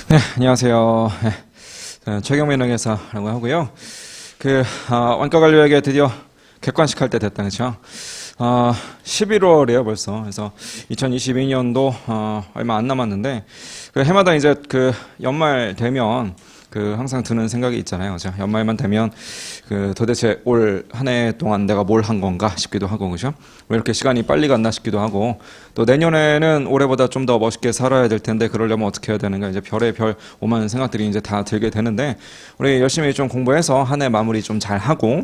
네, 안녕하세요. 네, 최경민 회계사라고 하고요. 원가 관료에게 드디어 객관식 할 때 됐다, 그렇죠? 11월이에요, 벌써. 그래서 2022년도 얼마 안 남았는데 해마다 이제 연말 되면 항상 드는 생각이 있잖아요. 그죠? 연말만 되면 도대체 올 한 해 동안 내가 뭘 한 건가 싶기도 하고, 그죠? 왜 이렇게 시간이 빨리 갔나 싶기도 하고, 또 내년에는 올해보다 좀 더 멋있게 살아야 될 텐데, 그러려면 어떻게 해야 되는가, 이제 별의 별 오만 생각들이 이제 다 들게 되는데, 우리 열심히 좀 공부해서 한 해 마무리 좀 잘 하고,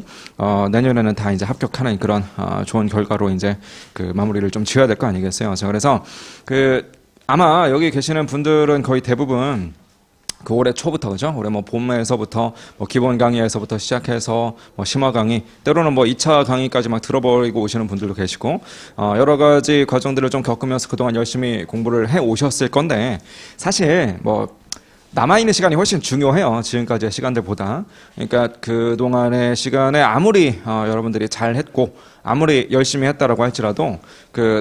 내년에는 다 이제 합격하는 그런, 좋은 결과로 이제 마무리를 좀 지어야 될 거 아니겠어요. 그래서 아마 여기 계시는 분들은 거의 대부분 올해 초부터, 그죠? 올해 봄에서부터 기본 강의에서부터 시작해서 심화 강의, 때로는 2차 강의까지 막 들어버리고 오시는 분들도 계시고, 여러 가지 과정들을 좀 겪으면서 그동안 열심히 공부를 해 오셨을 건데, 사실 남아있는 시간이 훨씬 중요해요. 지금까지의 시간들보다. 그러니까 그동안의 시간에 아무리 여러분들이 잘했고 아무리 열심히 했다라고 할지라도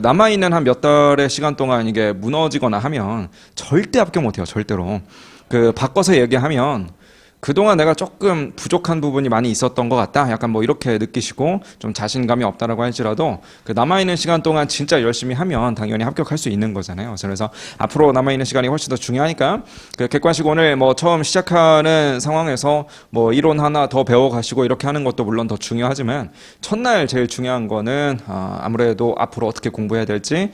남아있는 한 몇 달의 시간 동안 이게 무너지거나 하면 절대 합격 못해요. 절대로. 바꿔서 얘기하면 그동안 내가 조금 부족한 부분이 많이 있었던 것 같다. 약간 이렇게 느끼시고 좀 자신감이 없다라고 할지라도 남아있는 시간 동안 진짜 열심히 하면 당연히 합격할 수 있는 거잖아요. 그래서 앞으로 남아있는 시간이 훨씬 더 중요하니까 객관식 오늘 처음 시작하는 상황에서 이론 하나 더 배워가시고 이렇게 하는 것도 물론 더 중요하지만 첫날 제일 중요한 거는 아무래도 앞으로 어떻게 공부해야 될지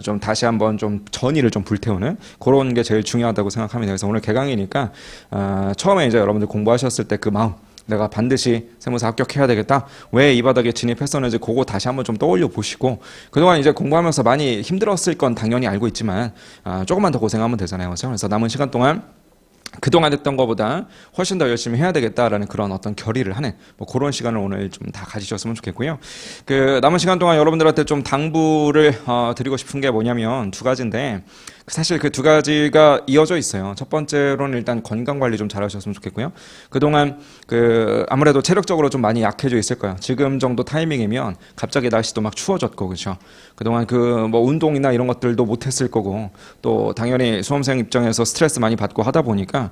좀 다시 한번 좀 전의를 좀 불태우는 그런 게 제일 중요하다고 생각합니다. 그래서 오늘 개강이니까 처음에 이제 여러분들 공부하셨을 때 그 마음, 내가 반드시 세무사 합격해야 되겠다. 왜 이 바닥에 진입했었는지 그거 다시 한번 좀 떠올려 보시고, 그동안 이제 공부하면서 많이 힘들었을 건 당연히 알고 있지만 조금만 더 고생하면 되잖아요. 그래서 남은 시간 동안 그동안 했던 것보다 훨씬 더 열심히 해야 되겠다라는 그런 어떤 결의를 하는 그런 시간을 오늘 좀 다 가지셨으면 좋겠고요. 남은 시간 동안 여러분들한테 좀 당부를 드리고 싶은 게 뭐냐면 두 가지인데, 사실 그 두 가지가 이어져 있어요. 첫 번째로는 일단 건강 관리 좀 잘하셨으면 좋겠고요. 그동안 아무래도 체력적으로 좀 많이 약해져 있을 거예요. 지금 정도 타이밍이면 갑자기 날씨도 막 추워졌고, 그렇죠? 그동안 운동이나 이런 것들도 못했을 거고, 또 당연히 수험생 입장에서 스트레스 많이 받고 하다 보니까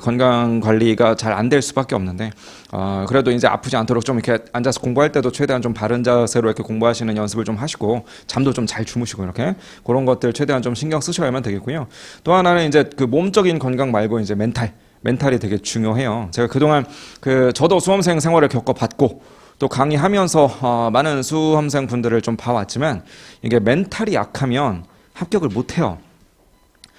건강 관리가 잘 안 될 수밖에 없는데, 그래도 이제 아프지 않도록 좀 이렇게 앉아서 공부할 때도 최대한 좀 바른 자세로 이렇게 공부하시는 연습을 좀 하시고, 잠도 좀 잘 주무시고 이렇게 그런 것들 최대한 좀 신경 쓰셔야만 되겠고요. 또 하나는 이제 몸적인 건강 말고 이제 멘탈이 되게 중요해요. 제가 그동안 저도 수험생 생활을 겪어봤고 또 강의하면서 많은 수험생 분들을 좀 봐왔지만, 이게 멘탈이 약하면 합격을 못해요.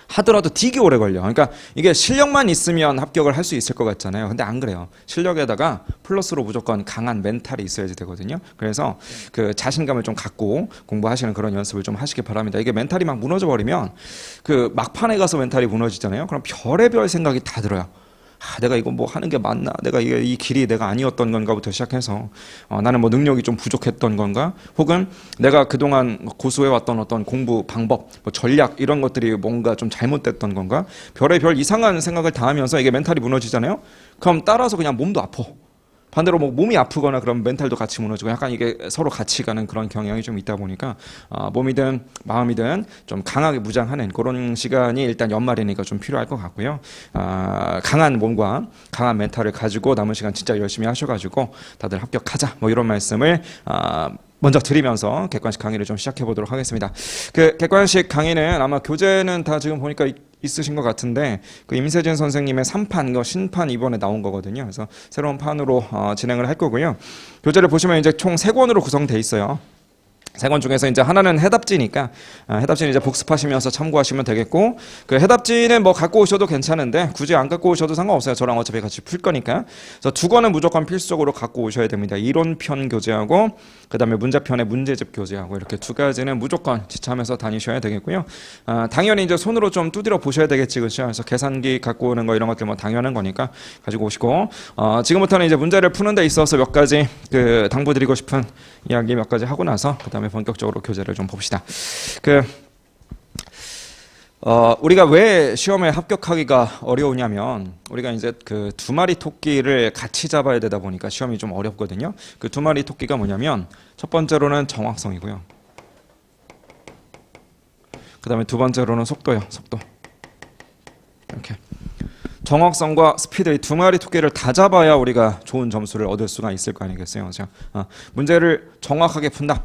하더라도 되게 오래 걸려. 그러니까 이게 실력만 있으면 합격을 할 수 있을 것 같잖아요. 근데 안 그래요. 실력에다가 플러스로 무조건 강한 멘탈이 있어야지 되거든요. 그래서 자신감을 좀 갖고 공부하시는 그런 연습을 좀 하시기 바랍니다. 이게 멘탈이 막 무너져 버리면 막판에 가서 멘탈이 무너지잖아요. 그럼 별의별 생각이 다 들어요. 내가 이거 하는 게 맞나? 내가 이 길이 내가 아니었던 건가부터 시작해서 나는 능력이 좀 부족했던 건가? 혹은 내가 그동안 고수해왔던 어떤 공부 방법, 전략 이런 것들이 뭔가 좀 잘못됐던 건가? 별의별 이상한 생각을 다 하면서 이게 멘탈이 무너지잖아요? 그럼 따라서 그냥 몸도 아파. 반대로 몸이 아프거나 그럼 멘탈도 같이 무너지고, 약간 이게 서로 같이 가는 그런 경향이 좀 있다 보니까 몸이든 마음이든 좀 강하게 무장하는 그런 시간이 일단 연말이니까 좀 필요할 것 같고요. 강한 몸과 강한 멘탈을 가지고 남은 시간 진짜 열심히 하셔가지고 다들 합격하자, 이런 말씀을 먼저 드리면서 객관식 강의를 좀 시작해 보도록 하겠습니다. 객관식 강의는 아마 교재는 다 지금 보니까 있으신 것 같은데, 임세진 선생님의 3판, 신판 이번에 나온 거거든요. 그래서 새로운 판으로 진행을 할 거고요. 교재를 보시면 이제 총 3권으로 구성되어 있어요. 3권 중에서 이제 하나는 해답지니까 해답지는 이제 복습하시면서 참고하시면 되겠고, 해답지는 갖고 오셔도 괜찮은데 굳이 안 갖고 오셔도 상관없어요. 저랑 어차피 같이 풀 거니까. 그래서 2권은 무조건 필수적으로 갖고 오셔야 됩니다. 이론편 교재하고 그다음에 문제편의 문제집 교재하고 이렇게 2가지는 무조건 지참해서 다니셔야 되겠고요. 당연히 이제 손으로 좀 두드려 보셔야 되겠지, 그렇죠? 그래서 계산기 갖고 오는 거 이런 것들 당연한 거니까 가지고 오시고, 지금부터는 이제 문제를 푸는 데 있어서 몇 가지 당부드리고 싶은 이야기 몇 가지 하고 나서 그다음에 본격적으로 교재를 좀 봅시다. 우리가 왜 시험에 합격하기가 어려우냐면, 우리가 이제 2마리 토끼를 같이 잡아야 되다 보니까 시험이 좀 어렵거든요. 2마리 토끼가 뭐냐면, 첫 번째로는 정확성이고요. 그 다음에 두 번째로는 속도요. 속도. 이렇게. 정확성과 스피드 이 두 마리 토끼를 다 잡아야 우리가 좋은 점수를 얻을 수가 있을 거 아니겠어요. 그죠? 문제를 정확하게 푼다.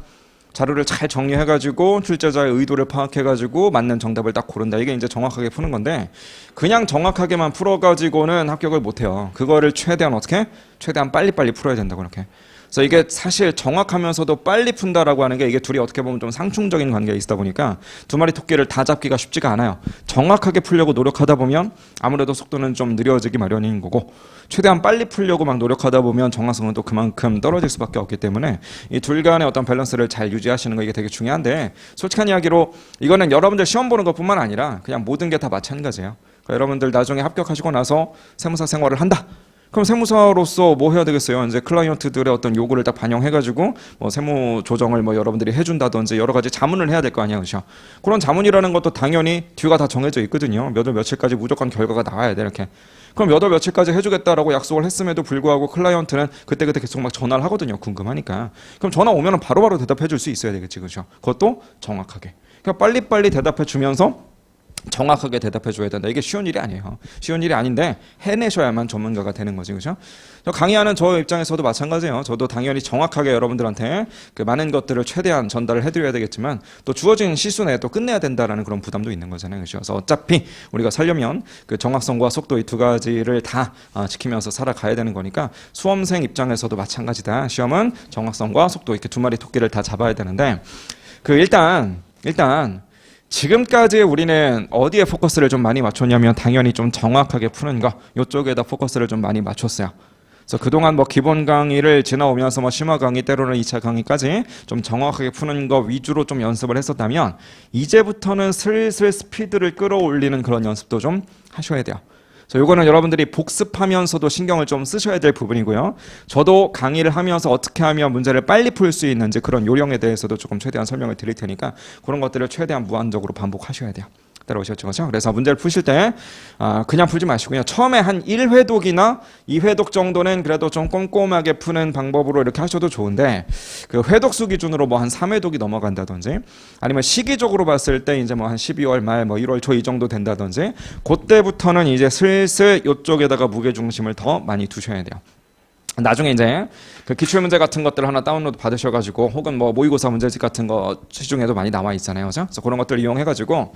자료를 잘 정리해가지고 출제자의 의도를 파악해가지고 맞는 정답을 딱 고른다. 이게 이제 정확하게 푸는 건데 그냥 정확하게만 풀어가지고는 합격을 못해요. 그거를 최대한 어떻게? 최대한 빨리빨리 풀어야 된다고 이렇게. 그래서 이게 사실 정확하면서도 빨리 푼다라고 하는 게 이게 둘이 어떻게 보면 좀 상충적인 관계에 있다 보니까 두 마리 토끼를 다 잡기가 쉽지가 않아요. 정확하게 풀려고 노력하다 보면 아무래도 속도는 좀 느려지기 마련인 거고 최대한 빨리 풀려고 막 노력하다 보면 정확성은 또 그만큼 떨어질 수밖에 없기 때문에 이 둘 간의 어떤 밸런스를 잘 유지하시는 거 이게 되게 중요한데 솔직한 이야기로 이거는 여러분들 시험 보는 것뿐만 아니라 그냥 모든 게 다 마찬가지예요. 그러니까 여러분들 나중에 합격하시고 나서 세무사 생활을 한다. 그럼 세무사로서 뭐 해야 되겠어요? 이제 클라이언트들의 어떤 요구를 딱 반영해가지고 뭐 세무 조정을 뭐 여러분들이 해준다든지 여러 가지 자문을 해야 될 거 아니야, 그렇죠? 그런 자문이라는 것도 당연히 뒤가 다 정해져 있거든요. 몇 월 며칠까지 무조건 결과가 나와야 돼 이렇게. 그럼 몇 월 며칠까지 해주겠다라고 약속을 했음에도 불구하고 클라이언트는 그때그때 계속 막 전화를 하거든요. 궁금하니까. 그럼 전화 오면은 바로바로 대답해줄 수 있어야 되겠지, 그렇죠? 그것도 정확하게. 그러니까 빨리빨리 대답해주면서. 정확하게 대답해 줘야 된다. 이게 쉬운 일이 아니에요. 쉬운 일이 아닌데 해내셔야만 전문가가 되는 거지, 그렇죠? 강의하는 저 입장에서도 마찬가지예요. 저도 당연히 정확하게 여러분들한테 그 많은 것들을 최대한 전달을 해드려야 되겠지만 또 주어진 시수 내에 또 끝내야 된다라는 그런 부담도 있는 거잖아요, 그렇죠? 그래서 어차피 우리가 살려면 그 정확성과 속도 이 두 가지를 다 지키면서 살아가야 되는 거니까 수험생 입장에서도 마찬가지다. 시험은 정확성과 속도 이렇게 두 마리 토끼를 다 잡아야 되는데 그 일단 지금까지 우리는 어디에 포커스를 좀 많이 맞췄냐면 당연히 좀 정확하게 푸는 거 이쪽에다 포커스를 좀 많이 맞췄어요. 그래서 그동안 뭐 기본 강의를 지나오면서 뭐 심화 강의 때로는 2차 강의까지 좀 정확하게 푸는 거 위주로 좀 연습을 했었다면 이제부터는 슬슬 스피드를 끌어올리는 그런 연습도 좀 하셔야 돼요. 요거는 여러분들이 복습하면서도 신경을 좀 쓰셔야 될 부분이고요. 저도 강의를 하면서 어떻게 하면 문제를 빨리 풀 수 있는지 그런 요령에 대해서도 조금 최대한 설명을 드릴 테니까 그런 것들을 최대한 무한적으로 반복하셔야 돼요. 따라오셨죠, 그렇죠? 그래서 문제를 푸실 때 그냥 풀지 마시고요. 처음에 한 1회독이나 2회독 정도는 그래도 좀 꼼꼼하게 푸는 방법으로 이렇게 하셔도 좋은데 그 회독수 기준으로 뭐 한 3회독이 넘어간다든지 아니면 시기적으로 봤을 때 이제 뭐 한 12월 말 뭐 1월 초 이 정도 된다든지 그때부터는 이제 슬슬 이쪽에다가 무게 중심을 더 많이 두셔야 돼요. 나중에 이제 그 기출문제 같은 것들 하나 다운로드 받으셔가지고 혹은 뭐 모의고사 문제집 같은 거 시중에도 많이 나와 있잖아요, 그죠? 그래서 그런 것들 이용해가지고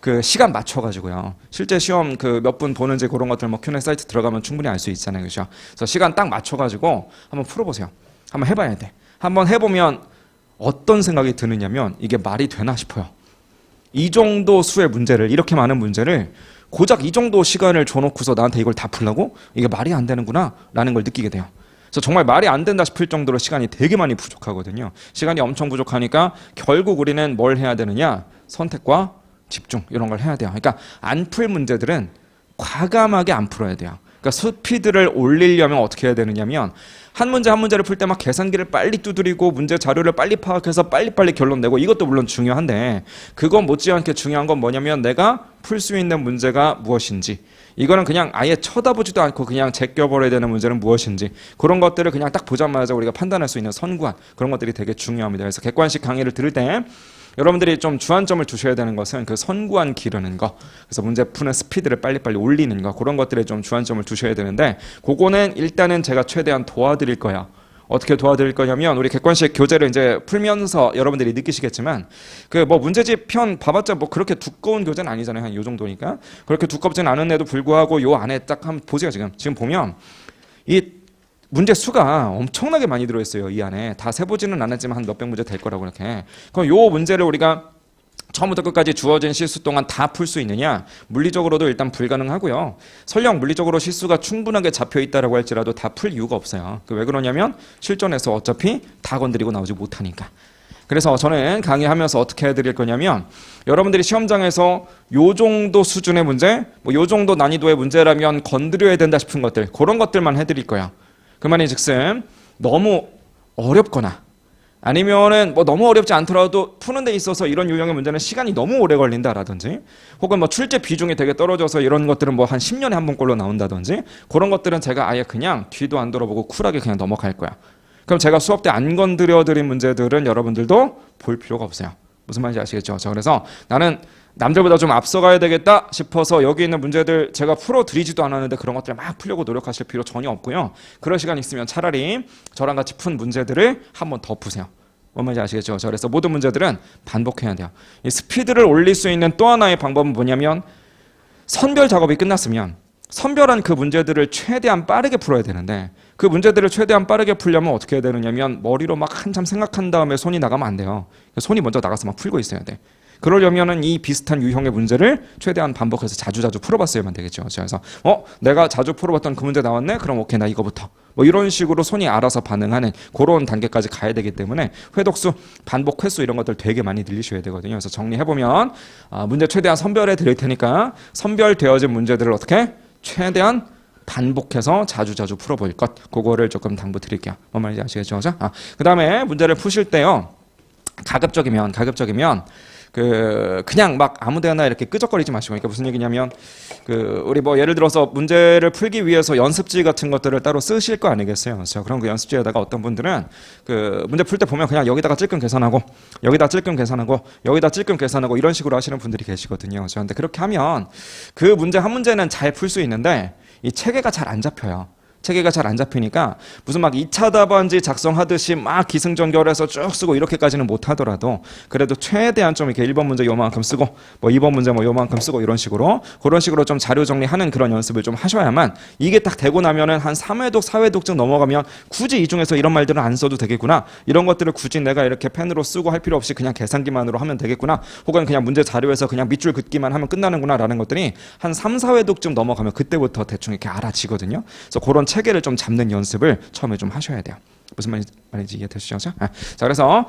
그 시간 맞춰가지고요. 실제 시험 그 몇 분 보는지 그런 것들 뭐 Q&A 사이트 들어가면 충분히 알 수 있잖아요, 그죠? 그래서 시간 딱 맞춰가지고 한번 풀어보세요. 한번 해봐야 돼. 한번 해보면 어떤 생각이 드느냐면 이게 말이 되나 싶어요. 이 정도 수의 문제를 이렇게 많은 문제를 고작 이 정도 시간을 줘놓고서 나한테 이걸 다 풀라고? 이게 말이 안 되는구나 라는 걸 느끼게 돼요. 그래서 정말 말이 안 된다 싶을 정도로 시간이 되게 많이 부족하거든요. 시간이 엄청 부족하니까 결국 우리는 뭘 해야 되느냐? 선택과 집중 이런 걸 해야 돼요. 그러니까 안 풀 문제들은 과감하게 안 풀어야 돼요. 그러니까 스피드를 올리려면 어떻게 해야 되느냐면 한 문제 한 문제를 풀 때 막 계산기를 빨리 두드리고 문제 자료를 빨리 파악해서 빨리빨리 결론 내고 이것도 물론 중요한데 그건 못지않게 중요한 건 뭐냐면 내가 풀 수 있는 문제가 무엇인지 이거는 그냥 아예 쳐다보지도 않고 그냥 제껴버려야 되는 문제는 무엇인지 그런 것들을 그냥 딱 보자마자 우리가 판단할 수 있는 선구안 그런 것들이 되게 중요합니다. 그래서 객관식 강의를 들을 때 여러분들이 좀 주안점을 두셔야 되는 것은 그 선구안 기르는 거 그래서 문제 푸는 스피드를 빨리빨리 올리는 거 그런 것들에 좀 주안점을 두셔야 되는데 그거는 일단은 제가 최대한 도와드릴 거야. 어떻게 도와드릴 거냐면 우리 객관식 교재를 이제 풀면서 여러분들이 느끼시겠지만 그 뭐 문제집 편 봐봤자 뭐 그렇게 두꺼운 교재는 아니잖아요. 한 요 정도니까 그렇게 두껍진 않은데도 불구하고 요 안에 딱 한번 보세요. 지금 보면 이 문제 수가 엄청나게 많이 들어있어요. 이 안에 다 세보지는 않았지만 한 몇백 문제 될 거라고 이렇게. 그럼 요 문제를 우리가 처음부터 끝까지 주어진 실수 동안 다 풀 수 있느냐? 물리적으로도 일단 불가능하고요. 설령 물리적으로 실수가 충분하게 잡혀있다라고 할지라도 다 풀 이유가 없어요. 왜 그러냐면 실전에서 어차피 다 건드리고 나오지 못하니까. 그래서 저는 강의하면서 어떻게 해드릴 거냐면 여러분들이 시험장에서 요 정도 수준의 문제, 뭐 요 정도 난이도의 문제라면 건드려야 된다 싶은 것들 그런 것들만 해드릴 거야. 그 말인즉슨 너무 어렵거나 아니면은 뭐 너무 어렵지 않더라도 푸는 데 있어서 이런 유형의 문제는 시간이 너무 오래 걸린다라든지 혹은 뭐 출제 비중이 되게 떨어져서 이런 것들은 뭐 한 10년에 한 번꼴로 나온다든지 그런 것들은 제가 아예 그냥 뒤도 안 돌아보고 쿨하게 그냥 넘어갈 거야. 그럼 제가 수업 때 안 건드려 드린 문제들은 여러분들도 볼 필요가 없어요. 무슨 말인지 아시겠죠? 그래서 나는 남들보다 좀 앞서가야 되겠다 싶어서 여기 있는 문제들 제가 풀어드리지도 않았는데 그런 것들 막 풀려고 노력하실 필요 전혀 없고요. 그럴 시간 있으면 차라리 저랑 같이 푼 문제들을 한 번 더 푸세요. 뭔 말인지 아시겠죠? 그래서 모든 문제들은 반복해야 돼요. 이 스피드를 올릴 수 있는 또 하나의 방법은 뭐냐면 선별 작업이 끝났으면 선별한 그 문제들을 최대한 빠르게 풀어야 되는데 그 문제들을 최대한 빠르게 풀려면 어떻게 해야 되느냐면 머리로 막 한참 생각한 다음에 손이 나가면 안 돼요. 손이 먼저 나가서 막 풀고 있어야 돼. 그러려면은 이 비슷한 유형의 문제를 최대한 반복해서 자주자주 풀어봤어야만 되겠죠. 그래서 내가 자주 풀어봤던 그 문제 나왔네? 그럼 오케이, 나 이거부터. 뭐 이런 식으로 손이 알아서 반응하는 그런 단계까지 가야 되기 때문에 회독수, 반복 횟수 이런 것들 되게 많이 늘리셔야 되거든요. 그래서 정리해보면 문제 최대한 선별해 드릴 테니까 선별되어진 문제들을 어떻게? 최대한 반복해서 자주자주 풀어볼 것, 그거를 조금 당부 드릴게요. 뭔 말인지 아시겠죠? 그 다음에 문제를 푸실 때요, 가급적이면 그냥 막 아무데나 이렇게 끄적거리지 마시고. 그러니까 무슨 얘기냐면 우리 뭐 예를 들어서 문제를 풀기 위해서 연습지 같은 것들을 따로 쓰실 거 아니겠어요? 그렇죠? 그럼 그 연습지에다가 어떤 분들은 문제 풀 때 보면 그냥 여기다가 찔끔 계산하고 여기다 찔끔 계산하고 여기다 찔끔 계산하고 이런 식으로 하시는 분들이 계시거든요. 그렇죠? 근데 그렇게 하면 그 문제 한 문제는 잘 풀 수 있는데 이 체계가 잘 안 잡혀요. 체계가 잘 안 잡히니까 무슨 막 2차 답안지 작성하듯이 막 기승전결해서 쭉 쓰고 이렇게까지는 못 하더라도 그래도 최대한 좀 이렇게 1번 문제 요만큼 쓰고 뭐 2번 문제 뭐 요만큼 쓰고 이런 식으로 그런 식으로 좀 자료 정리하는 그런 연습을 좀 하셔야만 이게 딱 되고 나면은 한 3회독 4회독쯤 넘어가면 굳이 이 중에서 이런 말들은 안 써도 되겠구나, 이런 것들을 굳이 내가 이렇게 펜으로 쓰고 할 필요 없이 그냥 계산기만으로 하면 되겠구나, 혹은 그냥 문제 자료에서 그냥 밑줄 긋기만 하면 끝나는구나 라는 것들이 한 3, 4회독쯤 넘어가면 그때부터 대충 이렇게 알아지거든요. 그래서 그런 체계를 좀 잡는 연습을 처음에 좀 하셔야 돼요. 무슨 말인지 이해되시죠? 자, 그래서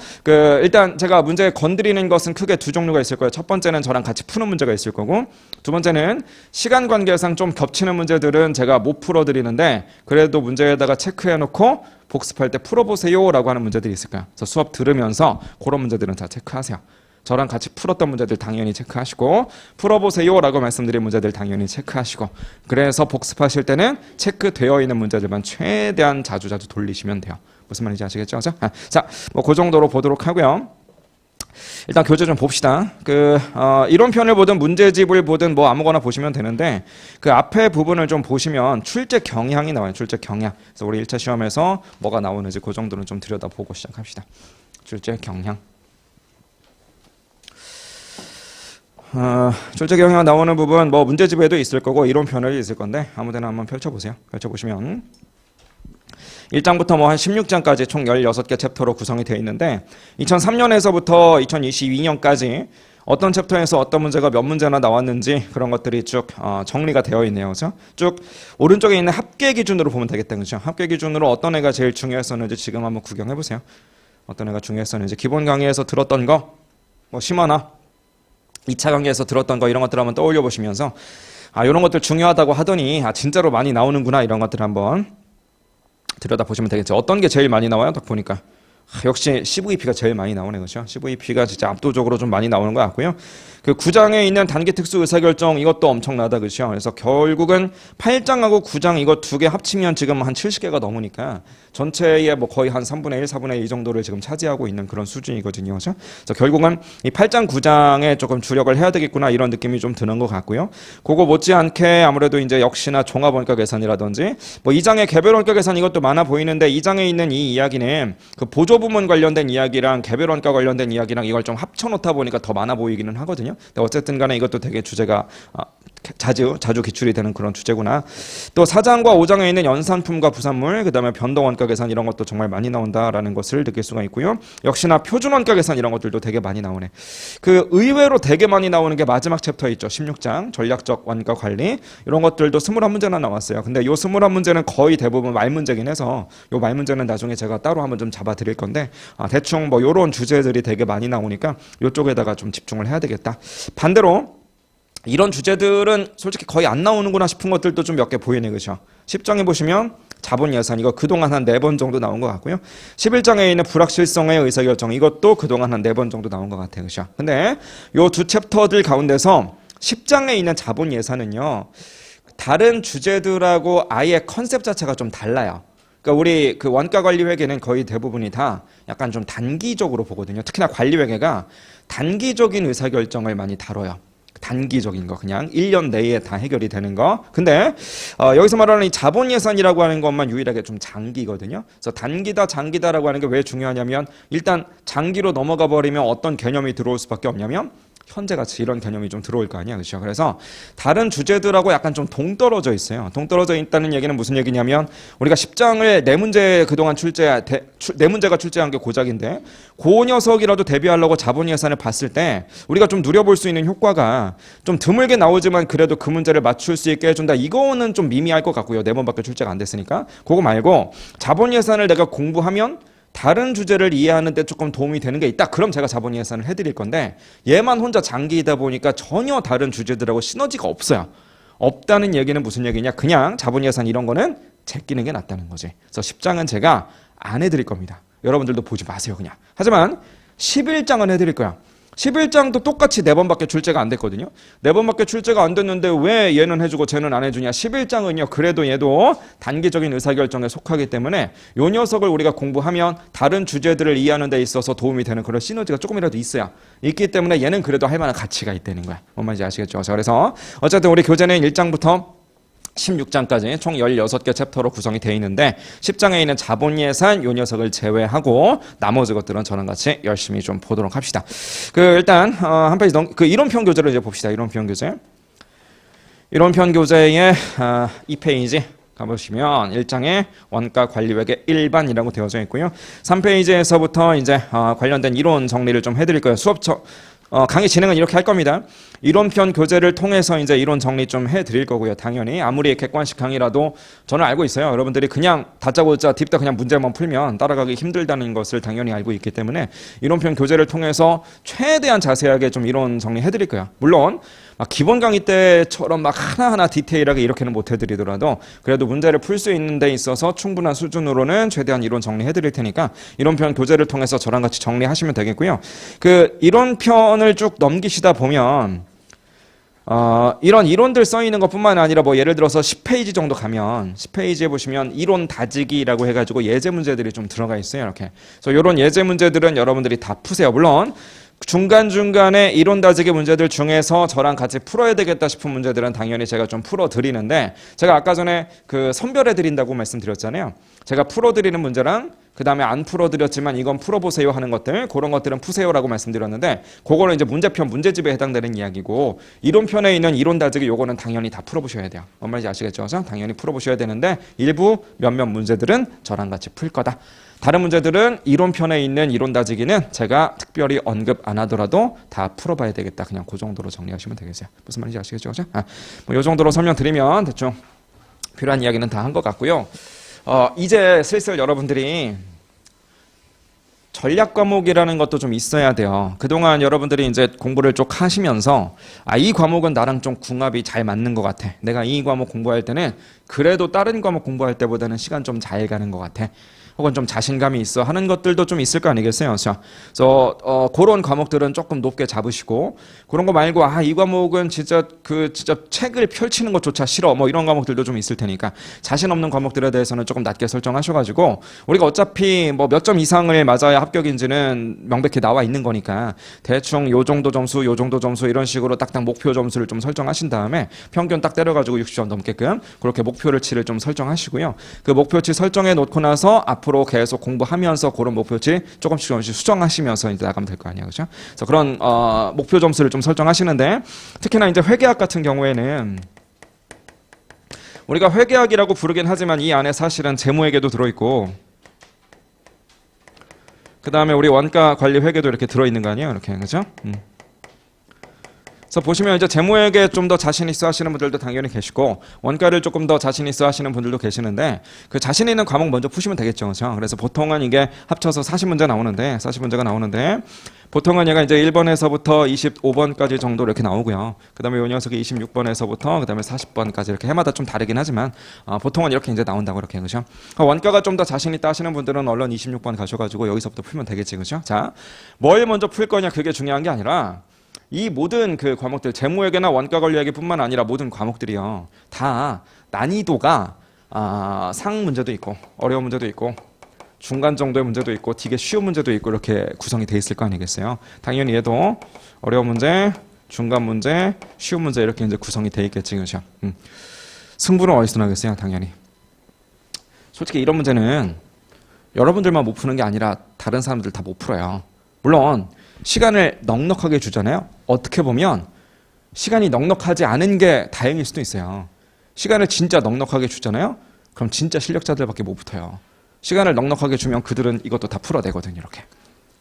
일단 제가 문제 건드리는 것은 크게 두 종류가 있을 거예요. 첫 번째는 저랑 같이 푸는 문제가 있을 거고, 두 번째는 시간 관계상 좀 겹치는 문제들은 제가 못 풀어드리는데 그래도 문제에다가 체크해놓고 복습할 때 풀어보세요 라고 하는 문제들이 있을 거예요. 그래서 수업 들으면서 그런 문제들은 다 체크하세요. 저랑 같이 풀었던 문제들 당연히 체크하시고, 풀어보세요 라고 말씀드린 문제들 당연히 체크하시고, 그래서 복습하실 때는 체크되어 있는 문제들만 최대한 자주자주 돌리시면 돼요. 무슨 말인지 아시겠죠? 자, 뭐 그 정도로 보도록 하고요. 일단 교재 좀 봅시다. 이론편을 보든 문제집을 보든 뭐 아무거나 보시면 되는데 그 앞에 부분을 좀 보시면 출제 경향이 나와요. 출제 경향. 그래서 우리 1차 시험에서 뭐가 나오는지 그 정도는 좀 들여다보고 시작합시다. 출제 경향. 출제 경향 나오는 부분 뭐 문제집에도 있을 거고 이론편에도 있을 건데 아무데나 한번 펼쳐보세요. 펼쳐보시면 1장부터 뭐 한 16장까지 총 16개 챕터로 구성이 되어 있는데 2003년에서부터 2022년까지 어떤 챕터에서 어떤 문제가 몇 문제나 나왔는지 그런 것들이 쭉 정리가 되어 있네요. 그렇죠? 쭉 오른쪽에 있는 합계 기준으로 보면 되겠다. 그렇죠? 합계 기준으로 어떤 애가 제일 중요했었는지 지금 한번 구경해 보세요. 어떤 애가 중요했었는지 기본 강의에서 들었던 거 뭐 심하나 2차 강의에서 들었던 거 이런 것들 한번 떠올려 보시면서 이런 것들 중요하다고 하더니 진짜로 많이 나오는구나 이런 것들 한번 들여다보시면 되겠죠. 어떤 게 제일 많이 나와요? 딱 보니까 역시 CVP가 제일 많이 나오네. 그렇죠? CVP가 진짜 압도적으로 좀 많이 나오는 것 같고요. 그 9장에 있는 단기 특수 의사결정 이것도 엄청나다. 그렇죠? 그래서 결국은 8장하고 9장 이거 두 개 합치면 지금 한 70개가 넘으니까 전체의 뭐 거의 한 3분의 1, 4분의 1 정도를 지금 차지하고 있는 그런 수준이거든요. 그렇죠? 그래서 결국은 이 8장, 9장에 조금 주력을 해야 되겠구나 이런 느낌이 좀 드는 것 같고요. 그거 못지않게 아무래도 이제 역시나 종합원가 계산이라든지 뭐 2장의 개별원가 계산 이것도 많아 보이는데 2장에 있는 이 이야기는 그 보조부문 관련된 이야기랑 개별원가 관련된 이야기랑 이걸 좀 합쳐놓다 보니까 더 많아 보이기는 하거든요. 근데 어쨌든 간에 이것도 되게 주제가 자주 기출이 되는 그런 주제구나. 또 4장과 5장에 있는 연산품과 부산물, 그 다음에 변동원가 계산 이런 것도 정말 많이 나온다라는 것을 느낄 수가 있고요. 역시나 표준원가 계산 이런 것들도 되게 많이 나오네. 그 의외로 되게 많이 나오는 게 마지막 챕터 있죠. 16장 전략적 원가 관리 이런 것들도 21문제나 나왔어요. 근데 요 21문제는 거의 대부분 말문제긴 해서 요 말문제는 나중에 제가 따로 한번 좀 잡아 드릴 건데 대충 뭐 요런 주제들이 되게 많이 나오니까 요쪽에다가 좀 집중을 해야 되겠다. 반대로 이런 주제들은 솔직히 거의 안 나오는구나 싶은 것들도 좀 몇 개 보이네. 그죠? 10장에 보시면 자본 예산 이거 그동안 한 4번 정도 나온 것 같고요. 11장에 있는 불확실성의 의사결정 이것도 그동안 한 4번 정도 나온 것 같아요. 그죠? 근데 요 두 챕터들 가운데서 10장에 있는 자본 예산은요. 다른 주제들하고 아예 컨셉 자체가 좀 달라요. 그러니까 우리 그 원가 관리 회계는 거의 대부분이 다 약간 좀 단기적으로 보거든요. 특히나 관리 회계가 단기적인 의사결정을 많이 다뤄요. 단기적인 거, 그냥 1년 내에 다 해결이 되는 거. 근데 여기서 말하는 이 자본 예산이라고 하는 것만 유일하게 좀 장기거든요. 그래서 단기다 장기다라고 하는 게 왜 중요하냐면 일단 장기로 넘어가 버리면 어떤 개념이 들어올 수밖에 없냐면 현재 가치 이런 개념이 좀 들어올 거 아니야, 그렇죠? 그래서 다른 주제들하고 약간 좀 동떨어져 있어요. 동떨어져 있다는 얘기는 무슨 얘기냐면 우리가 10장을 네 문제 그동안 네 문제가 출제한 게 고작인데 그 녀석이라도 대비하려고 자본 예산을 봤을 때 우리가 좀 누려볼 수 있는 효과가 좀 드물게 나오지만 그래도 그 문제를 맞출 수 있게 해준다. 이거는 좀 미미할 것 같고요. 네 번밖에 출제가 안 됐으니까 그거 말고 자본 예산을 내가 공부하면 다른 주제를 이해하는 데 조금 도움이 되는 게 있다. 그럼 제가 자본 예산을 해드릴 건데 얘만 혼자 장기이다 보니까 전혀 다른 주제들하고 시너지가 없어요. 없다는 얘기는 무슨 얘기냐? 그냥 자본 예산 이런 거는 제끼는 게 낫다는 거지. 그래서 10장은 제가 안 해드릴 겁니다. 여러분들도 보지 마세요 그냥. 하지만 11장은 해드릴 거야. 11장도 똑같이 4번밖에 출제가 안 됐거든요. 4번밖에 출제가 안 됐는데 왜 얘는 해주고 쟤는 안 해주냐. 11장은요. 그래도 얘도 단기적인 의사결정에 속하기 때문에 요 녀석을 우리가 공부하면 다른 주제들을 이해하는 데 있어서 도움이 되는 그런 시너지가 조금이라도 있어야 있기 때문에 얘는 그래도 할 만한 가치가 있다는 거야. 뭔 말인지 아시겠죠? 자, 그래서 어쨌든 우리 교재는 1장부터 16장까지 총 16개 챕터로 구성이 되어 있는데 10장에 있는 자본예산 요 녀석을 제외하고 나머지 것들은 저랑 같이 열심히 좀 보도록 합시다. 일단 한 페이지 이론편 교재를 이제 봅시다. 이론편 교재의 2페이지 가보시면 1장에 원가 관리회계 일반이라고 되어져 있고요. 3페이지에서부터 이제 관련된 이론 정리를 좀 해드릴 거예요. 강의 진행은 이렇게 할 겁니다. 이론편 교재를 통해서 이제 이론 정리 좀 해드릴 거고요. 당연히 아무리 객관식 강의라도 저는 알고 있어요. 여러분들이 그냥 다짜고짜 딥다 그냥 문제만 풀면 따라가기 힘들다는 것을 당연히 알고 있기 때문에 이론편 교재를 통해서 최대한 자세하게 좀 이론 정리해드릴 거예요. 물론 막 기본 강의 때처럼 막 하나하나 디테일하게 이렇게는 못 해드리더라도 그래도 문제를 풀 수 있는 데 있어서 충분한 수준으로는 최대한 이론 정리해드릴 테니까 이론편 교재를 통해서 저랑 같이 정리하시면 되겠고요. 이론편을 쭉 넘기시다 보면 이런 이론들 써 있는 것뿐만 아니라 뭐 예를 들어서 10페이지 정도 가면 10페이지에 보시면 이론 다지기라고 해가지고 예제 문제들이 좀 들어가 있어요. 이렇게. 그래서 이런 예제 문제들은 여러분들이 다 푸세요. 물론 중간중간에 이론 다지기 문제들 중에서 저랑 같이 풀어야 되겠다 싶은 문제들은 당연히 제가 좀 풀어드리는데 제가 아까 전에 선별해드린다고 말씀드렸잖아요. 제가 풀어드리는 문제랑 그 다음에 안 풀어드렸지만 이건 풀어보세요 하는 것들 그런 것들은 푸세요라고 말씀드렸는데 그거는 이제 문제편 문제집에 해당되는 이야기고 이론편에 있는 이론 다지기 요거는 당연히 다 풀어보셔야 돼요. 뭔 말인지 아시겠죠? 당연히 풀어보셔야 되는데 일부 몇몇 문제들은 저랑 같이 풀 거다. 다른 문제들은 이론편에 있는 이론 다지기는 제가 특별히 언급 안 하더라도 다 풀어봐야 되겠다. 그냥 그 정도로 정리하시면 되겠어요. 무슨 말인지 아시겠죠? 이 정도로 설명드리면 대충 필요한 이야기는 다 한 것 같고요. 이제 슬슬 여러분들이 전략 과목이라는 것도 좀 있어야 돼요. 그동안 여러분들이 이제 공부를 쭉 하시면서 이 과목은 나랑 좀 궁합이 잘 맞는 것 같아. 내가 이 과목 공부할 때는 그래도 다른 과목 공부할 때보다는 시간 좀 잘 가는 것 같아. 혹은 좀 자신감이 있어 하는 것들도 좀 있을 거 아니겠어요. 그래서 그런 과목들은 조금 높게 잡으시고 그런 거 말고 이 과목은 진짜 책을 펼치는 것조차 싫어 뭐 이런 과목들도 좀 있을 테니까 자신 없는 과목들에 대해서는 조금 낮게 설정하셔가지고 우리가 어차피 뭐 몇 점 이상을 맞아야 합격인지는 명백히 나와 있는 거니까 대충 요 정도 점수 이런 식으로 딱딱 목표 점수를 좀 설정하신 다음에 평균 딱 때려가지고 60점 넘게끔 그렇게 목표치를 좀 설정하시고요. 그 목표치 설정해 놓고 나서 앞으로 계속 공부하면서 그런 목표치 조금씩 수정하시면서 이제 나가면 될 거 아니에요, 그렇죠? 그래서 그런 목표 점수를 좀 설정하시는데 특히나 이제 회계학 같은 경우에는 우리가 회계학이라고 부르긴 하지만 이 안에 사실은 재무회계도 들어있고 그 다음에 우리 원가 관리 회계도 이렇게 들어있는 거 아니에요, 이렇게 그렇죠? 그래서 보시면 이제 재무회계 좀 더 자신 있어 하시는 분들도 당연히 계시고 원가를 조금 더 자신 있어 하시는 분들도 계시는데 그 자신 있는 과목 먼저 푸시면 되겠죠. 그렇죠? 그래서 보통은 이게 합쳐서 40문제가 나오는데 보통은 얘가 이제 1번에서부터 25번까지 정도 이렇게 나오고요. 그다음에 요 녀석이 26번에서부터 그다음에 40번까지 이렇게 해마다 좀 다르긴 하지만 보통은 이렇게 이제 나온다고 이렇게 그렇죠? 원가가 좀 더 자신 있다 하시는 분들은 얼른 26번 가셔가지고 여기서부터 풀면 되겠지, 그렇죠? 자, 뭘 먼저 풀 거냐 그게 중요한 게 아니라 이 모든 그 과목들 재무회계나 원가 관리회계뿐만 아니라 모든 과목들이요 다 난이도가 상 문제도 있고 어려운 문제도 있고 중간 정도의 문제도 있고 되게 쉬운 문제도 있고 이렇게 구성이 돼 있을 거 아니겠어요. 당연히 얘도 어려운 문제, 중간 문제, 쉬운 문제 이렇게 이제 구성이 돼 있겠지, 그죠? 승부는 어디서 나겠어요, 당연히. 솔직히 이런 문제는 여러분들만 못 푸는 게 아니라 다른 사람들 다 못 풀어요. 물론 시간을 넉넉하게 주잖아요. 어떻게 보면 시간이 넉넉하지 않은 게 다행일 수도 있어요. 시간을 진짜 넉넉하게 주잖아요. 그럼 진짜 실력자들밖에 못 붙어요. 시간을 넉넉하게 주면 그들은 이것도 다 풀어내거든요, 이렇게.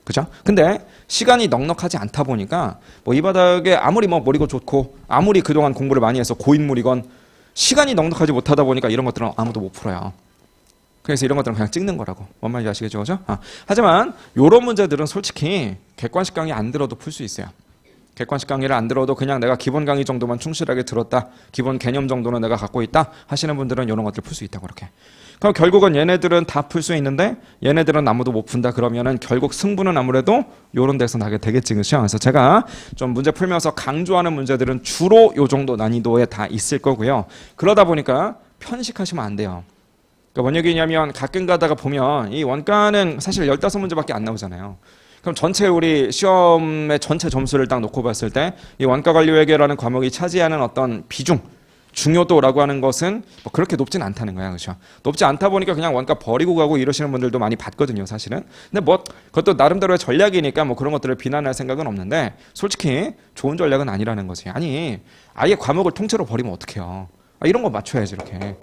그죠? 근데 시간이 넉넉하지 않다 보니까 뭐 이 바닥에 아무리 뭐 머리가 좋고 아무리 그동안 공부를 많이 해서 고인물이건 시간이 넉넉하지 못하다 보니까 이런 것들은 아무도 못 풀어요. 그래서 이런 것들은 그냥 찍는 거라고. 뭔 말인지 아시겠죠? 그죠? 하지만 이런 문제들은 솔직히 객관식 강의 안 들어도 풀 수 있어요. 객관식 강의를 안 들어도 그냥 내가 기본 강의 정도만 충실하게 들었다, 기본 개념 정도는 내가 갖고 있다 하시는 분들은 이런 것들 풀 수 있다고 그렇게. 그럼 결국은 얘네들은 다 풀 수 있는데 얘네들은 아무도 못 푼다 그러면은 결국 승부는 아무래도 이런 데서 나게 되겠지, 그렇죠? 그래서 제가 좀 문제 풀면서 강조하는 문제들은 주로 요 정도 난이도에 다 있을 거고요. 그러다 보니까 편식하시면 안 돼요. 그러니까 뭔 얘기냐면 가끔 가다가 보면 이 원가는 사실 15문제밖에 안 나오잖아요. 그럼 전체 우리 시험의 전체 점수를 딱 놓고 봤을 때 이 원가관리회계라는 과목이 차지하는 어떤 비중, 중요도라고 하는 것은 뭐 그렇게 높진 않다는 거야, 그렇죠? 높지 않다 보니까 그냥 원가 버리고 가고 이러시는 분들도 많이 봤거든요, 사실은. 근데 뭐 그것도 나름대로의 전략이니까 뭐 그런 것들을 비난할 생각은 없는데 솔직히 좋은 전략은 아니라는 거지. 아니 아예 과목을 통째로 버리면 어떡해요? 이런 거 맞춰야지 이렇게.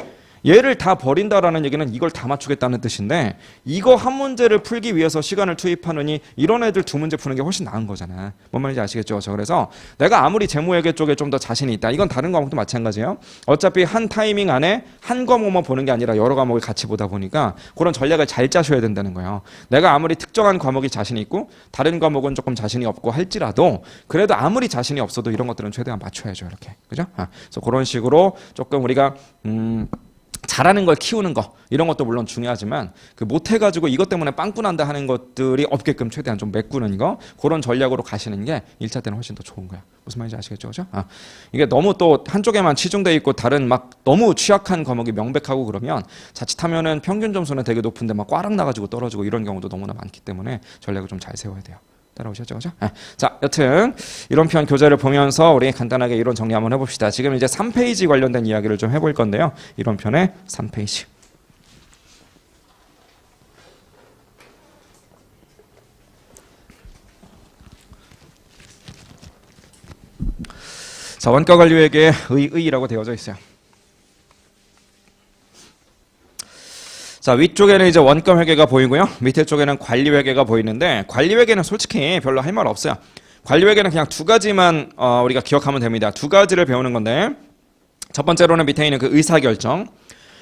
얘를 다 버린다라는 얘기는 이걸 다 맞추겠다는 뜻인데 이거 한 문제를 풀기 위해서 시간을 투입하느니 이런 애들 두 문제 푸는 게 훨씬 나은 거잖아. 뭔 말인지 아시겠죠? 그래서 내가 아무리 재무회계 쪽에 좀 더 자신이 있다. 이건 다른 과목도 마찬가지예요. 어차피 한 타이밍 안에 한 과목만 보는 게 아니라 여러 과목을 같이 보다 보니까 그런 전략을 잘 짜셔야 된다는 거예요. 내가 아무리 특정한 과목이 자신이 있고 다른 과목은 조금 자신이 없고 할지라도 그래도 아무리 자신이 없어도 이런 것들은 최대한 맞춰야죠. 이렇게. 그죠? 그래서 그런 식으로 조금 우리가 잘하는 걸 키우는 거 이런 것도 물론 중요하지만 그 못해가지고 이것 때문에 빵꾸 난다 하는 것들이 없게끔 최대한 좀 메꾸는 거 그런 전략으로 가시는 게 1차 때는 훨씬 더 좋은 거야. 무슨 말인지 아시겠죠? 그죠? 이게 너무 또 한쪽에만 치중돼 있고 다른 막 너무 취약한 과목이 명백하고 그러면 자칫하면은 평균 점수는 되게 높은데 막 꽈락 나가지고 떨어지고 이런 경우도 너무나 많기 때문에 전략을 좀 잘 세워야 돼요. 따라오셨죠? 그죠? 자, 여튼 이론 편 교재를 보면서 우리 간단하게 이론 정리 한번 해봅시다. 지금 이제 3페이지 관련된 이야기를 좀 해볼 건데요. 이론 편의 3페이지. 자, 원가관리회계의 의라고 되어져 있어요. 자, 위쪽에는 이제 원가회계가 보이고요. 밑에 쪽에는 관리회계가 보이는데 관리회계는 솔직히 별로 할 말 없어요. 관리회계는 그냥 두 가지만 우리가 기억하면 됩니다. 두 가지를 배우는 건데 첫 번째로는 밑에 있는 그 의사결정,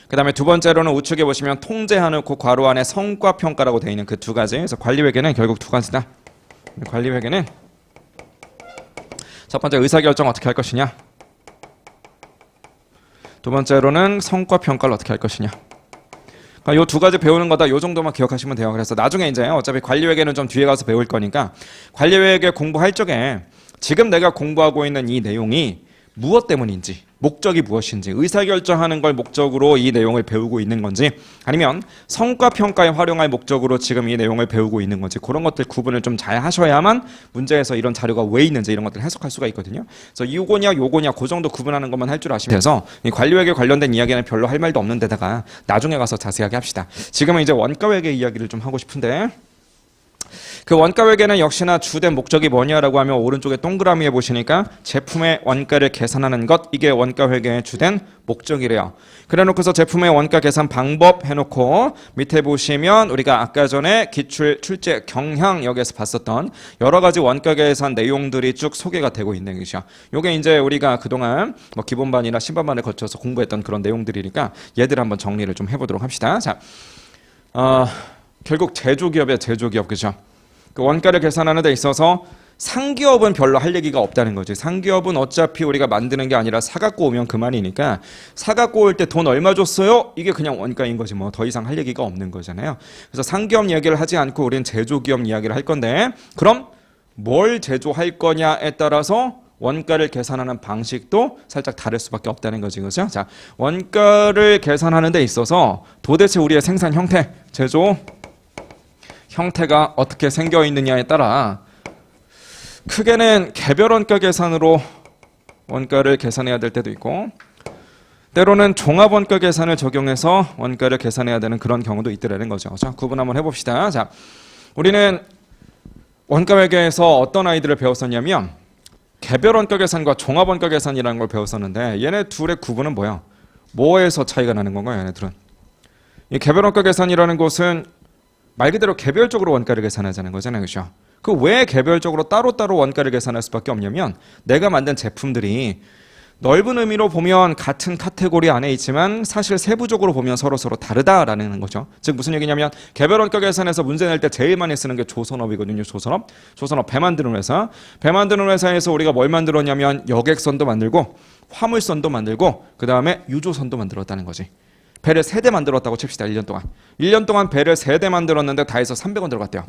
그 다음에 두 번째로는 우측에 보시면 통제해놓고 괄호 안에 성과평가라고 되어 있는 그 두 가지. 그래서 관리회계는 결국 두 가지다. 관리회계는 첫 번째 의사결정 어떻게 할 것이냐, 두 번째로는 성과평가를 어떻게 할 것이냐. 요 두 가지 배우는 거다. 요 정도만 기억하시면 돼요. 그래서 나중에 이제 어차피 관리회계는 좀 뒤에 가서 배울 거니까 관리회계 공부할 적에 지금 내가 공부하고 있는 이 내용이 무엇 때문인지, 목적이 무엇인지, 의사결정하는 걸 목적으로 이 내용을 배우고 있는 건지 아니면 성과평가에 활용할 목적으로 지금 이 내용을 배우고 있는 건지 그런 것들 구분을 좀 잘 하셔야만 문제에서 이런 자료가 왜 있는지 이런 것들을 해석할 수가 있거든요. 그래서 요거냐 요거냐 그 정도 구분하는 것만 할 줄 아시면 돼서 이 관리회계 관련된 이야기는 별로 할 말도 없는 데다가 나중에 가서 자세하게 합시다. 지금은 이제 원가회계 이야기를 좀 하고 싶은데 그 원가회계는 역시나 주된 목적이 뭐냐라고 하면 오른쪽에 동그라미에 보시니까 제품의 원가를 계산하는 것, 이게 원가회계의 주된 목적이래요. 그래놓고서 제품의 원가 계산 방법 해놓고 밑에 보시면 우리가 아까 전에 기출, 출제, 경향 여기에서 봤었던 여러 가지 원가 계산 내용들이 쭉 소개가 되고 있는 것이죠. 요게 이제 우리가 그동안 뭐 기본반이나 신반반을 거쳐서 공부했던 그런 내용들이니까 얘들 한번 정리를 좀 해보도록 합시다. 자, 결국 제조기업이야, 제조기업. 그죠? 그 원가를 계산하는 데 있어서 상기업은 별로 할 얘기가 없다는 거지. 상기업은 어차피 우리가 만드는 게 아니라 사갖고 오면 그만이니까 사갖고 올 때 돈 얼마 줬어요? 이게 그냥 원가인 거지 뭐 더 이상 할 얘기가 없는 거잖아요. 그래서 상기업 이야기를 하지 않고 우리는 제조기업 이야기를 할 건데 그럼 뭘 제조할 거냐에 따라서 원가를 계산하는 방식도 살짝 다를 수밖에 없다는 거지. 그렇죠? 자, 원가를 계산하는 데 있어서 도대체 우리의 생산 형태, 제조 형태가 어떻게 생겨 있느냐에 따라 크게는 개별 원가 계산으로 원가를 계산해야 될 때도 있고 때로는 종합 원가 계산을 적용해서 원가를 계산해야 되는 그런 경우도 있더라는 거죠. 자, 구분 한번 해봅시다. 자, 우리는 원가 회계에서 어떤 아이들을 배웠었냐면 개별 원가 계산과 종합 원가 계산이라는 걸 배웠었는데 얘네 둘의 구분은 뭐야? 뭐에서 차이가 나는 건가요? 얘네들은 이 개별 원가 계산이라는 것은 말 그대로 개별적으로 원가를 계산하자는 거잖아요. 그렇죠? 그 왜 개별적으로 따로따로 원가를 계산할 수밖에 없냐면 내가 만든 제품들이 넓은 의미로 보면 같은 카테고리 안에 있지만 사실 세부적으로 보면 서로 다르다라는 거죠. 즉 무슨 얘기냐면 개별 원가 계산에서 문제 낼 때 제일 많이 쓰는 게 조선업이거든요. 조선업 배 만드는 회사. 배 만드는 회사에서 우리가 뭘 만들었냐면 여객선도 만들고 화물선도 만들고 그 다음에 유조선도 만들었다는 거지. 배를 3대 만들었다고 칩시다. 1년 동안. 1년 동안 배를 3대 만들었는데 다 해서 300원 들어갔대요.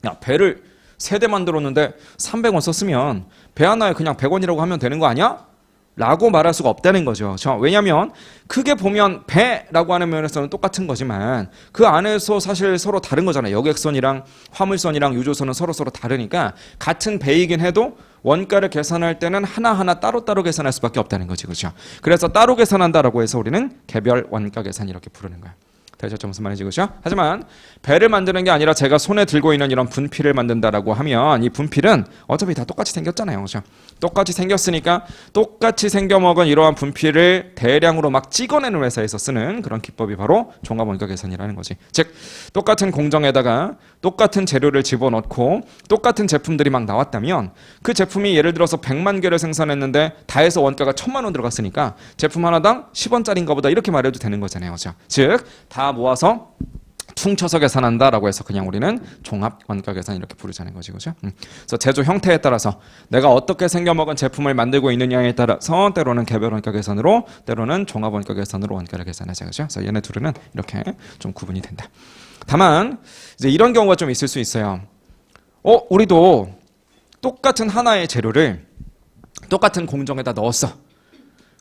야, 배를 3대 만들었는데 300원 썼으면 배 하나에 그냥 100원이라고 하면 되는 거 아니야? 라고 말할 수가 없다는 거죠. 왜냐하면 크게 보면 배라고 하는 면에서는 똑같은 거지만 그 안에서 사실 서로 다른 거잖아요. 여객선이랑 화물선이랑 유조선은 서로 다르니까 같은 배이긴 해도 원가를 계산할 때는 하나하나 따로따로 계산할 수밖에 없다는 거지. 그렇죠? 그래서 따로 계산한다라고 해서 우리는 개별 원가 계산 이렇게 부르는 거야. 되셨죠? 무슨 말인지. 그렇죠? 하지만 배를 만드는 게 아니라 제가 손에 들고 있는 이런 분필을 만든다라고 하면 이 분필은 어차피 다 똑같이 생겼잖아요. 그렇죠? 똑같이 생겼으니까 똑같이 생겨먹은 이러한 분필을 대량으로 막 찍어내는 회사에서 쓰는 그런 기법이 바로 종합원가 계산이라는 거지. 즉 똑같은 공정에다가 똑같은 재료를 집어넣고 똑같은 제품들이 막 나왔다면 그 제품이 예를 들어서 100만 개를 생산했는데 다 해서 원가가 1000만 원 들어갔으니까 제품 하나당 10원짜리인가 보다 이렇게 말해도 되는 거잖아요. 그렇죠? 즉 다 모아서 퉁쳐서 계산한다라고 해서 그냥 우리는 종합 원가 계산 이렇게 부르자는 거지. 그죠? 그래서 제조 형태에 따라서 내가 어떻게 생겨먹은 제품을 만들고 있느냐에 따라서 때로는 개별 원가 계산으로 때로는 종합 원가 계산으로 원가를 계산하자. 그죠? 그래서 얘네 둘은 이렇게 좀 구분이 된다. 다만 이제 이런 경우가 좀 있을 수 있어요. 우리도 똑같은 하나의 재료를 똑같은 공정에다 넣었어.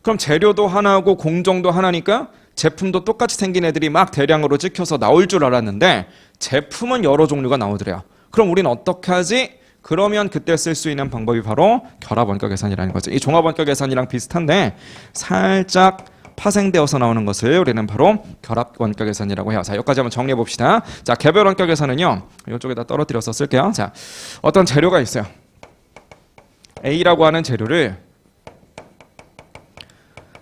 그럼 재료도 하나고 공정도 하나니까 제품도 똑같이 생긴 애들이 막 대량으로 찍혀서 나올 줄 알았는데 제품은 여러 종류가 나오더래요. 그럼 우리는 어떻게 하지? 그러면 그때 쓸 수 있는 방법이 바로 결합원가 계산이라는 거죠. 이 종합원가 계산이랑 비슷한데 살짝 파생되어서 나오는 것을 우리는 바로 결합원가 계산이라고 해요. 자, 여기까지 한번 정리해 봅시다. 자, 개별원가 계산은요. 이쪽에다 떨어뜨려서 쓸게요. 자, 어떤 재료가 있어요. A라고 하는 재료를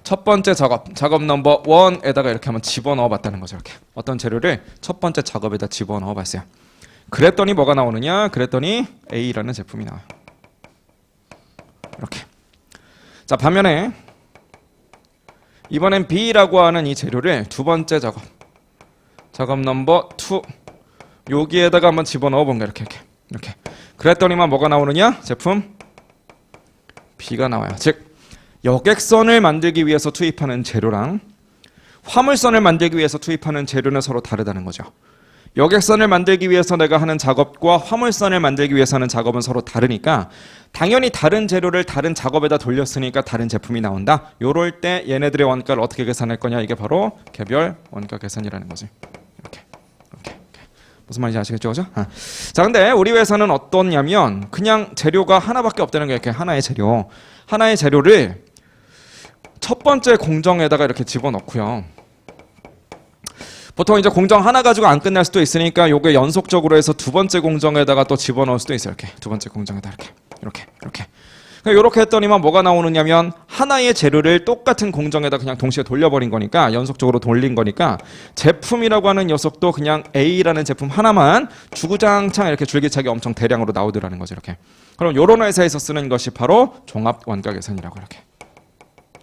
첫 번째 작업 넘버 1에다가 이렇게 한번 집어넣어 봤다는 거죠. 이렇게 어떤 재료를 첫 번째 작업에다 집어넣어 봤어요. 그랬더니 뭐가 나오느냐? 그랬더니 A라는 제품이 나와요. 이렇게. 자, 반면에 이번엔 B라고 하는 이 재료를 두 번째 작업 넘버 2 여기에다가 한번 집어넣어 본 거야. 이렇게. 그랬더니만 뭐가 나오느냐? 제품 B가 나와요. 즉 여객선을 만들기 위해서 투입하는 재료랑 화물선을 만들기 위해서 투입하는 재료는 서로 다르다는 거죠. 여객선을 만들기 위해서 내가 하는 작업과 화물선을 만들기 위해서 하는 작업은 서로 다르니까 당연히 다른 재료를 다른 작업에다 돌렸으니까 다른 제품이 나온다. 요럴 때 얘네들의 원가를 어떻게 계산할 거냐? 이게 바로 개별 원가 계산이라는 거지. 이렇게. 무슨 말인지 아시겠죠? 그죠? 자, 근데 우리 회사는 어떠냐면 그냥 재료가 하나밖에 없다는 거예요. 이렇게 하나의 재료를 첫 번째 공정에다가 이렇게 집어넣고요. 보통 이제 공정 하나 가지고 안 끝날 수도 있으니까 요게 연속적으로 해서 두 번째 공정에다가 또 집어넣을 수도 있어요. 이렇게 두 번째 공정에다 이렇게. 이렇게 했더니만 뭐가 나오느냐면 하나의 재료를 똑같은 공정에다 그냥 동시에 돌려버린 거니까 연속적으로 돌린 거니까 제품이라고 하는 녀석도 그냥 A라는 제품 하나만 주구장창 이렇게 줄기차게 엄청 대량으로 나오더라는 거죠. 이렇게. 그럼 요런 회사에서 쓰는 것이 바로 종합 원가 계산이라고 이렇게.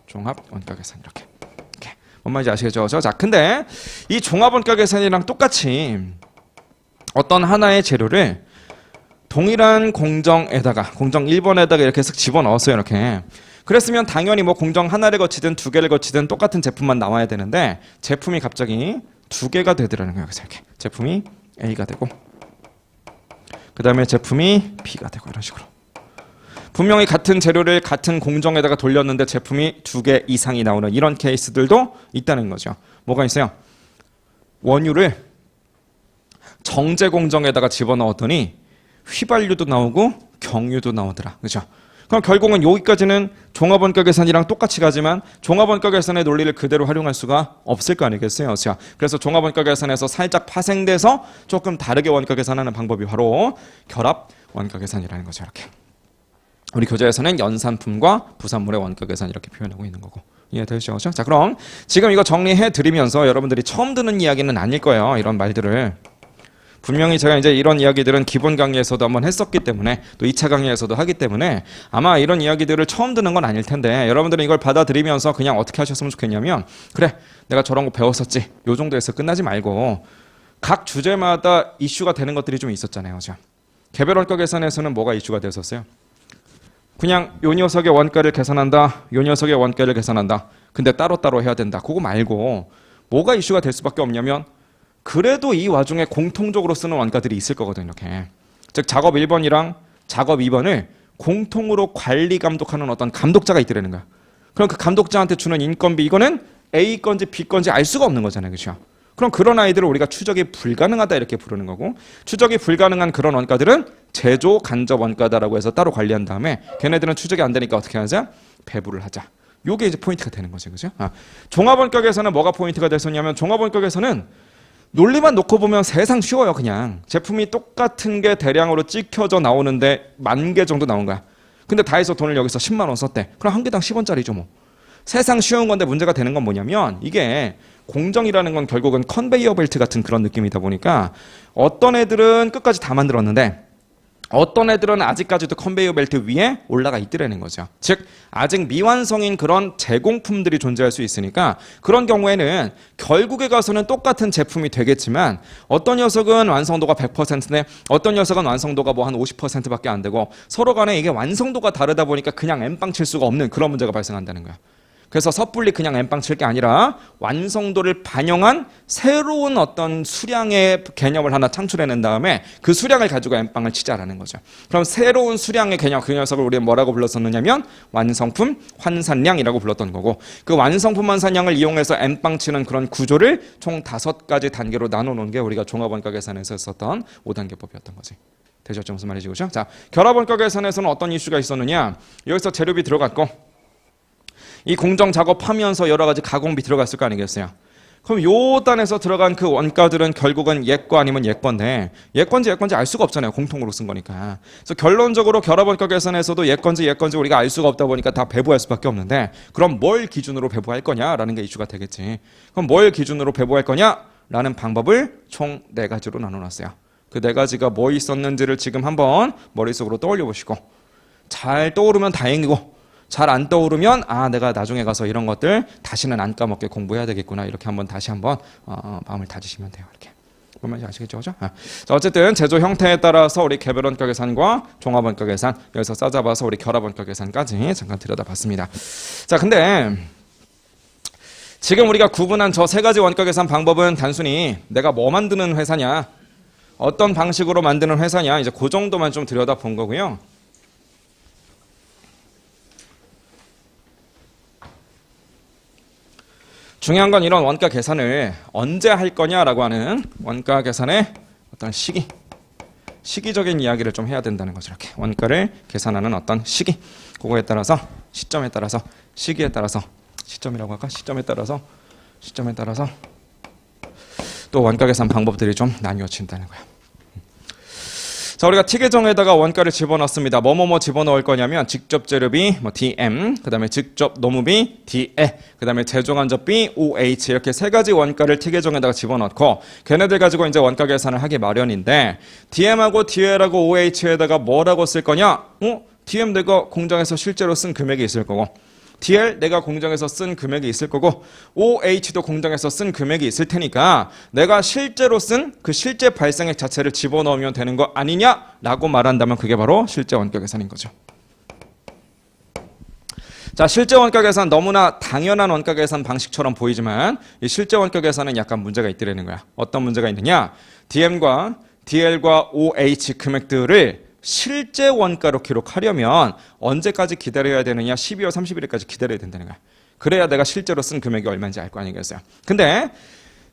종합 원가 계산 이렇게. 뭔 말인지 아시겠죠? 자, 근데 이 종합 원가 계산이랑 똑같이 어떤 하나의 재료를 동일한 공정에다가 공정 1번에다가 이렇게 쓱 집어넣었어요. 이렇게. 그랬으면 당연히 뭐 공정 하나를 거치든 두 개를 거치든 똑같은 제품만 나와야 되는데 제품이 갑자기 두 개가 되더라는 거예요. 그래서 이렇게 제품이 A가 되고 그 다음에 제품이 B가 되고 이런 식으로. 분명히 같은 재료를 같은 공정에다가 돌렸는데 제품이 두 개 이상이 나오는 이런 케이스들도 있다는 거죠. 뭐가 있어요? 원유를 정제 공정에다가 집어넣었더니 휘발유도 나오고 경유도 나오더라. 그죠? 그럼 결국은 여기까지는 종합원가 계산이랑 똑같이 가지만 종합원가 계산의 논리를 그대로 활용할 수가 없을 거 아니겠어요? 자, 그래서 종합원가 계산에서 살짝 파생돼서 조금 다르게 원가 계산하는 방법이 바로 결합 원가 계산이라는 거죠. 이렇게. 우리 교재에서는 연산품과 부산물의 원가 계산 이렇게 표현하고 있는 거고. 이해되시죠? 자, 그럼 지금 이거 정리해 드리면서 여러분들이 처음 듣는 이야기는 아닐 거예요. 이런 말들을. 분명히 제가 이제 이런 이야기들은 기본 강의에서도 한번 했었기 때문에 또 2차 강의에서도 하기 때문에 아마 이런 이야기들을 처음 듣는 건 아닐 텐데 여러분들은 이걸 받아들이면서 그냥 어떻게 하셨으면 좋겠냐면 그래 내가 저런 거 배웠었지 요 정도에서 끝나지 말고 각 주제마다 이슈가 되는 것들이 좀 있었잖아요. 그죠? 개별 원가 계산에서는 뭐가 이슈가 됐었어요? 그냥 요 녀석의 원가를 계산한다. 요 녀석의 원가를 계산한다. 근데 따로따로 해야 된다. 그거 말고 뭐가 이슈가 될 수밖에 없냐면 그래도 이 와중에 공통적으로 쓰는 원가들이 있을 거거든요. 이렇게. 즉 작업 1번이랑 작업 2번을 공통으로 관리 감독하는 어떤 감독자가 있더라는 거야. 그럼 그 감독자한테 주는 인건비 이거는 A 건지 B 건지 알 수가 없는 거잖아요. 그렇죠? 그럼 그런 아이들을 우리가 추적이 불가능하다 이렇게 부르는 거고 추적이 불가능한 그런 원가들은 제조 간접 원가다라고 해서 따로 관리한 다음에 걔네들은 추적이 안 되니까 어떻게 하자? 배부를 하자. 요게 이제 포인트가 되는 거죠. 그죠? 종합원가 계산은 뭐가 포인트가 됐었냐면 종합원가 계산은 논리만 놓고 보면 세상 쉬워요. 그냥 제품이 똑같은 게 대량으로 찍혀져 나오는데 10,000개 정도 나온 거야. 근데 다 해서 돈을 여기서 10만 원 썼대. 그럼 한 개당 10원짜리죠 뭐. 세상 쉬운 건데 문제가 되는 건 뭐냐면 이게 공정이라는 건 결국은 컨베이어 벨트 같은 그런 느낌이다 보니까 어떤 애들은 끝까지 다 만들었는데 어떤 애들은 아직까지도 컨베이어 벨트 위에 올라가 있더라는 거죠. 즉 아직 미완성인 그런 제공품들이 존재할 수 있으니까 그런 경우에는 결국에 가서는 똑같은 제품이 되겠지만 어떤 녀석은 완성도가 100%인데 어떤 녀석은 완성도가 뭐 한 50%밖에 안 되고 서로 간에 이게 완성도가 다르다 보니까 그냥 엠빵 칠 수가 없는 그런 문제가 발생한다는 거야. 그래서 섣불리 그냥 엠빵 칠 게 아니라 완성도를 반영한 새로운 어떤 수량의 개념을 하나 창출해낸 다음에 그 수량을 가지고 엠빵을 치자라는 거죠. 그럼 새로운 수량의 개념, 그 녀석을 우리는 뭐라고 불렀었느냐면 완성품 환산량이라고 불렀던 거고 그 완성품 환산량을 이용해서 엠빵 치는 그런 구조를 총 5가지 단계로 나눠놓은 게 우리가 종합원가 계산에서 썼던 5단계법이었던 거지. 되셨죠? 무슨 말이지? 그죠? 자, 결합원가 계산에서는 어떤 이슈가 있었느냐? 여기서 재료비 들어갔고 이 공정 작업하면서 여러 가지 가공비 들어갔을 거 아니겠어요? 그럼 요 단에서 들어간 그 원가들은 결국은 예거 아니면 예건데 예건지 알 수가 없잖아요. 공통으로 쓴 거니까. 그래서 결론적으로 결합원가 계산에서도 예건지 우리가 알 수가 없다 보니까 다 배부할 수밖에 없는데 그럼 뭘 기준으로 배부할 거냐라는 게 이슈가 되겠지. 그럼 뭘 기준으로 배부할 거냐라는 방법을 총 4가지로 나눠놨어요. 그 4가지가 뭐 있었는지를 지금 한번 머릿속으로 떠올려 보시고 잘 떠오르면 다행이고 잘 안 떠오르면 내가 나중에 가서 이런 것들 다시는 안 까먹게 공부해야 되겠구나 이렇게 다시 한번 마음을 다지시면 돼요. 이렇게 뭔 말인지 아시겠죠? 그죠? 자, 어쨌든 제조 형태에 따라서 우리 개별원가 계산과 종합원가 계산 여기서 싸잡아서 우리 결합원가 계산까지 잠깐 들여다봤습니다. 자, 근데 지금 우리가 구분한 저 3가지 원가 계산 방법은 단순히 내가 뭐 만드는 회사냐 어떤 방식으로 만드는 회사냐 이제 그 정도만 좀 들여다본 거고요. 중요한 건 이런 원가 계산을 언제 할 거냐라고 하는 원가 계산의 어떤 시기적인 이야기를 좀 해야 된다는 거죠. 이렇게 원가를 계산하는 어떤 시기, 그거에 따라서 시점에 따라서 시기에 따라서 시점이라고 할까? 시점에 따라서 또 원가 계산 방법들이 좀 나뉘어진다는 거야. 자, 우리가 T계정에다가 원가를 집어넣습니다. 뭐뭐뭐 집어넣을 거냐면 직접 재료비 DM, 그 다음에 직접 노무비 DE, 그 다음에 제조간접비 OH 이렇게 3가지 원가를 T계정에다가 집어넣고 걔네들 가지고 이제 원가 계산을 하기 마련인데 DM하고 DL하고 OH에다가 뭐라고 쓸 거냐? DM 내가 공장에서 실제로 쓴 금액이 있을 거고 DL 내가 공장에서 쓴 금액이 있을 거고 OH도 공장에서 쓴 금액이 있을 테니까 내가 실제로 쓴 그 실제 발생액 자체를 집어넣으면 되는 거 아니냐라고 말한다면 그게 바로 실제 원가 계산인 거죠. 자, 실제 원가 계산 너무나 당연한 원가 계산 방식처럼 보이지만 이 실제 원가 계산은 약간 문제가 있더라는 거야. 어떤 문제가 있느냐? DM과 DL과 OH 금액들을 실제 원가로 기록하려면 언제까지 기다려야 되느냐? 12월 31일까지 기다려야 된다는 거야. 그래야 내가 실제로 쓴 금액이 얼마인지 알 거 아니겠어요. 근데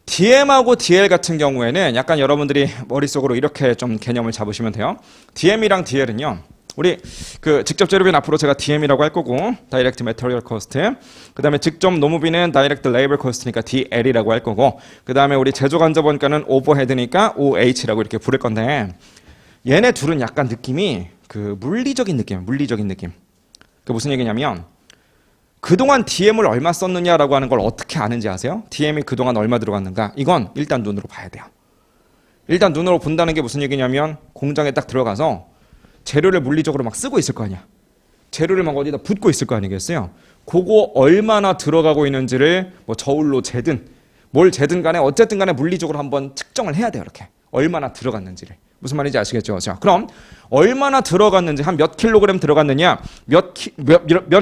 DM하고 DL 같은 경우에는 약간 여러분들이 머릿속으로 이렇게 좀 개념을 잡으시면 돼요. DM이랑 DL은요. 우리 그 직접 재료비는 앞으로 제가 DM이라고 할 거고, Direct Material Cost. 그 다음에 직접 노무비는 Direct Labor Cost니까 DL이라고 할 거고, 그 다음에 우리 제조간접원가는 Overhead니까 OH라고 이렇게 부를 건데, 얘네 둘은 약간 느낌이 그 물리적인 느낌이에요. 물리적인 느낌. 그 무슨 얘기냐면, 그동안 DM을 얼마 썼느냐라고 하는 걸 어떻게 아는지 아세요? DM이 그동안 얼마 들어갔는가? 이건 일단 눈으로 봐야 돼요. 일단 눈으로 본다는 게 무슨 얘기냐면 공장에 딱 들어가서 재료를 물리적으로 막 쓰고 있을 거 아니야. 재료를 막 어디다 붓고 있을 거 아니겠어요? 그거 얼마나 들어가고 있는지를 뭐 저울로 재든 뭘 재든 간에 어쨌든 간에 물리적으로 한번 측정을 해야 돼요. 이렇게. 얼마나 들어갔는지를. 무슨 말인지 아시겠죠? 자, 그럼 얼마나 들어갔는지, 한 몇 킬로그램 들어갔느냐, 몇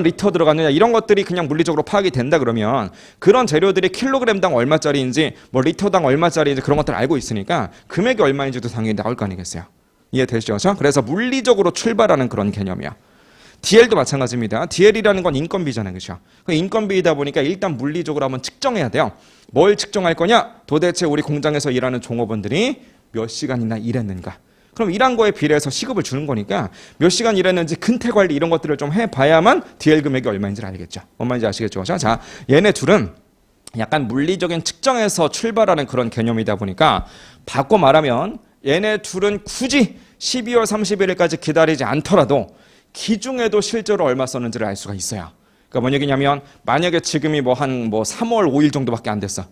리터 들어갔느냐, 이런 것들이 그냥 물리적으로 파악이 된다 그러면 그런 재료들이 킬로그램당 얼마짜리인지 뭐 리터당 얼마짜리인지 그런 것들을 알고 있으니까 금액이 얼마인지도 당연히 나올 거 아니겠어요? 이해되시죠? 그래서 물리적으로 출발하는 그런 개념이야. DL도 마찬가지입니다. DL이라는 건 인건비잖아요. 그렇죠? 인건비이다 보니까 일단 물리적으로 한번 측정해야 돼요. 뭘 측정할 거냐? 도대체 우리 공장에서 일하는 종업원들이 몇 시간이나 일했는가? 그럼 일한 거에 비례해서 시급을 주는 거니까 몇 시간 일했는지 근태 관리 이런 것들을 좀 해봐야만 DL 금액이 얼마인지를 알겠죠. 뭔 말인지 아시겠죠? 자, 얘네 둘은 약간 물리적인 측정에서 출발하는 그런 개념이다 보니까 바꿔 말하면 얘네 둘은 굳이 12월 31일까지 기다리지 않더라도 기중에도 실제로 얼마 썼는지를 알 수가 있어요. 그러니까 뭔 얘기냐면 만약에 지금이 한 3월 5일 정도밖에 안 됐어.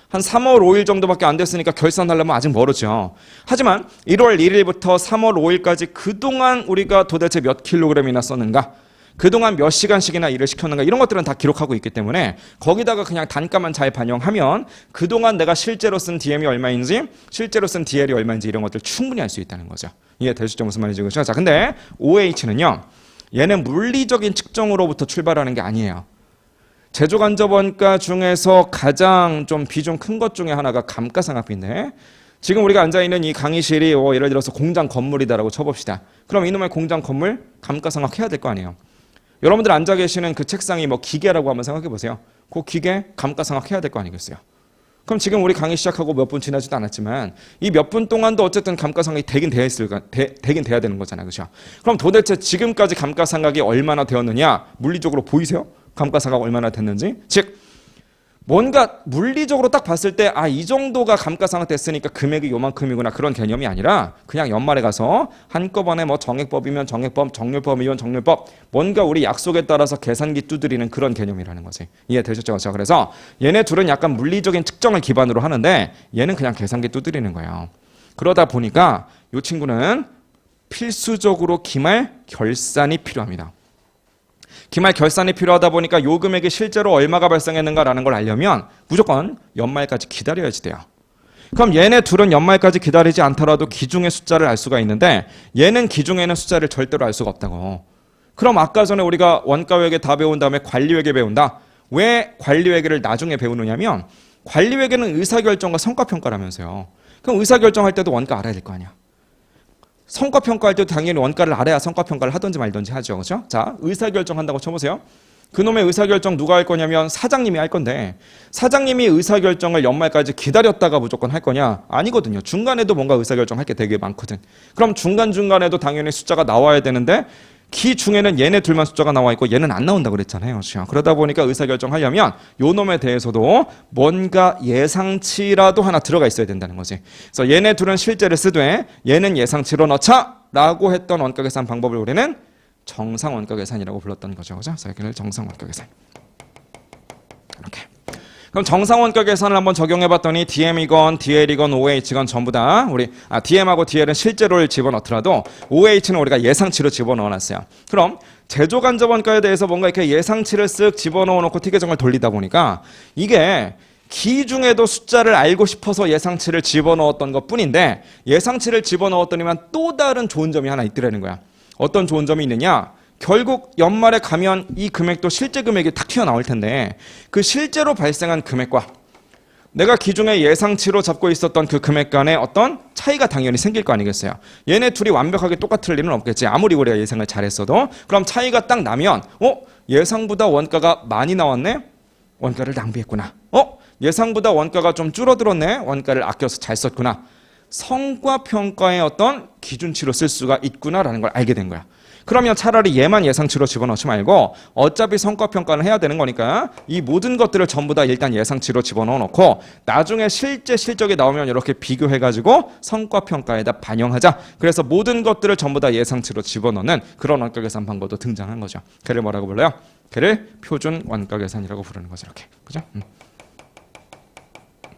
한 3월 5일 정도밖에 안 됐으니까 결산하려면 아직 멀었죠. 하지만 1월 1일부터 3월 5일까지 그동안 우리가 도대체 몇 킬로그램이나 썼는가, 그동안 몇 시간씩이나 일을 시켰는가, 이런 것들은 다 기록하고 있기 때문에 거기다가 그냥 단가만 잘 반영하면 그동안 내가 실제로 쓴 DM이 얼마인지, 실제로 쓴 DL이 얼마인지 이런 것들 충분히 알 수 있다는 거죠. 이해되시죠? 무슨 말인지. 그렇죠? 자, 근데 OH는요, 얘는 물리적인 측정으로부터 출발하는 게 아니에요. 제조간접원가 중에서 가장 좀 비중 큰 것 중에 하나가 감가상각비인데, 지금 우리가 앉아있는 이 강의실이 예를 들어서 공장 건물이다라고 쳐봅시다. 그럼 이놈의 공장 건물 감가상각 해야 될 거 아니에요. 여러분들 앉아 계시는 그 책상이 뭐 기계라고 한번 생각해 보세요. 그 기계 감가상각 해야 될 거 아니겠어요. 그럼 지금 우리 강의 시작하고 몇 분 지나지도 않았지만 이 몇 분 동안도 어쨌든 감가상각이 되긴 돼야 되는 거잖아요. 그렇죠? 그럼 도대체 지금까지 감가상각이 얼마나 되었느냐, 물리적으로 보이세요? 감가상각 얼마나 됐는지. 즉 뭔가 물리적으로 딱 봤을 때 이 정도가 감가상각 됐으니까 금액이 요만큼이구나, 그런 개념이 아니라 그냥 연말에 가서 한꺼번에 뭐 정액법이면 정액법, 정률법이면 정률법, 뭔가 우리 약속에 따라서 계산기 두드리는 그런 개념이라는 거지. 이해되셨죠? 자, 그래서 얘네 둘은 약간 물리적인 측정을 기반으로 하는데 얘는 그냥 계산기 두드리는 거예요. 그러다 보니까 이 친구는 필수적으로 기말 결산이 필요합니다. 기말 결산이 필요하다 보니까 요 금액이 실제로 얼마가 발생했는가라는 걸 알려면 무조건 연말까지 기다려야지 돼요. 그럼 얘네 둘은 연말까지 기다리지 않더라도 기중의 숫자를 알 수가 있는데 얘는 기중에는 숫자를 절대로 알 수가 없다고. 그럼 아까 전에 우리가 원가회계 다 배운 다음에 관리회계 배운다. 왜 관리회계를 나중에 배우느냐면 관리회계는 의사결정과 성과평가라면서요. 그럼 의사결정할 때도 원가 알아야 될 거 아니야. 성과평가할 때도 당연히 원가를 알아야 성과평가를 하든지 말든지 하죠. 그렇죠? 자, 의사결정한다고 쳐보세요. 그놈의 의사결정 누가 할 거냐면 사장님이 할 건데, 사장님이 의사결정을 연말까지 기다렸다가 무조건 할 거냐? 아니거든요. 중간에도 뭔가 의사결정 할 게 되게 많거든. 그럼 중간중간에도 당연히 숫자가 나와야 되는데 기 중에는 얘네 둘만 숫자가 나와 있고 얘는 안 나온다고 그랬잖아요. 그렇죠? 그러다 보니까 의사결정하려면 요 놈에 대해서도 뭔가 예상치라도 하나 들어가 있어야 된다는 거지. 그래서 얘네 둘은 실제를 쓰되 얘는 예상치로 넣자 라고 했던 원가계산 방법을 우리는 정상원가계산이라고 불렀던 거죠. 그죠? 그래서 여기를 정상원가계산. 이렇게. 그럼 정상원가 계산을 한번 적용해봤더니 DM이건 DL이건 OH건 전부 다 우리 DM하고 DL은 실제로를 집어넣더라도 OH는 우리가 예상치로 집어넣어놨어요. 그럼 제조간접원가에 대해서 뭔가 이렇게 예상치를 쓱 집어넣어놓고 티계정을 돌리다 보니까 이게 기 중에도 숫자를 알고 싶어서 예상치를 집어넣었던 것 뿐인데 예상치를 집어넣었더니만 또 다른 좋은 점이 하나 있더라는 거야. 어떤 좋은 점이 있느냐? 결국 연말에 가면 이 금액도 실제 금액이 탁 튀어나올 텐데 그 실제로 발생한 금액과 내가 기존에 예상치로 잡고 있었던 그 금액 간의 어떤 차이가 당연히 생길 거 아니겠어요. 얘네 둘이 완벽하게 똑같을 일은 없겠지. 아무리 우리가 예상을 잘했어도. 그럼 차이가 딱 나면 예상보다 원가가 많이 나왔네? 원가를 낭비했구나. 예상보다 원가가 좀 줄어들었네? 원가를 아껴서 잘 썼구나. 성과평가의 어떤 기준치로 쓸 수가 있구나라는 걸 알게 된 거야. 그러면 차라리 얘만 예상치로 집어넣지 말고 어차피 성과평가는 해야 되는 거니까 이 모든 것들을 전부 다 일단 예상치로 집어넣어 놓고 나중에 실제 실적이 나오면 이렇게 비교해가지고 성과평가에다 반영하자. 그래서 모든 것들을 전부 다 예상치로 집어넣는 그런 원가계산 방법도 등장한 거죠. 걔를 뭐라고 불러요? 걔를 표준 원가계산이라고 부르는 거죠. 이렇게. 그죠?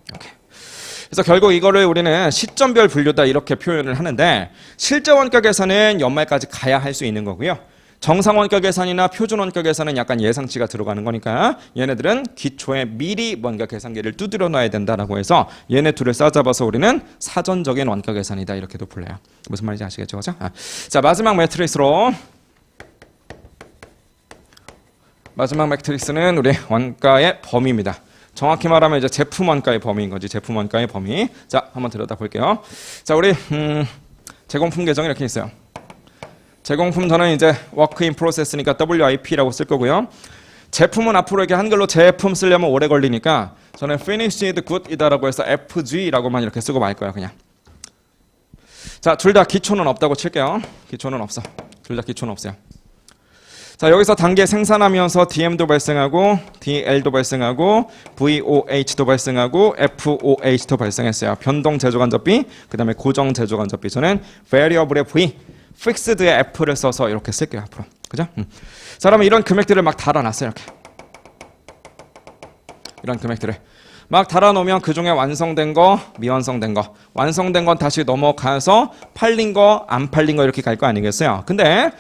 이렇게. 그래서 결국 이거를 우리는 시점별 분류다 이렇게 표현을 하는데 실제 원가 계산은 연말까지 가야 할 수 있는 거고요. 정상 원가 계산이나 표준 원가 계산은 약간 예상치가 들어가는 거니까 얘네들은 기초에 미리 원가 계산기를 두드려 놔야 된다라고 해서 얘네 둘을 싸잡아서 우리는 사전적인 원가 계산이다 이렇게도 불러요. 무슨 말인지 아시겠죠? 그죠? 자, 마지막 매트릭스로 마지막 매트릭스는 우리 원가의 범위입니다. 정확히 말하면 이제 제품 원가의 범위인 거지. 제품 원가의 범위. 자, 한번 들여다 볼게요. 자, 우리 제공품 계정이 이렇게 있어요. 제공품 저는 이제 work in process니까 WIP라고 쓸 거고요. 제품은 앞으로 이렇게 한글로 제품 쓰려면 오래 걸리니까 저는 finished good이다라고 해서 FG라고만 이렇게 쓰고 말 거예요, 그냥. 자, 둘 다 기초는 없다고 칠게요. 기초는 없어. 둘 다 기초는 없어요. 자, 여기서 단계 생산하면서 DM도 발생하고 DL도 발생하고 VOH도 발생하고 FOH도 발생했어요. 변동 제조간접비, 그 다음에 고정 제조간접비. 저는 variable의 V, fixed의 F를 써서 이렇게 쓸게요, 앞으로. 그죠? 자, 그러면 이런 금액들을 막 달아놨어요, 이렇게. 이런 금액들을. 막 달아놓으면 그 중에 완성된 거, 미완성된 거. 완성된 건 다시 넘어가서 팔린 거, 안 팔린 거 이렇게 갈 거 아니겠어요? 근데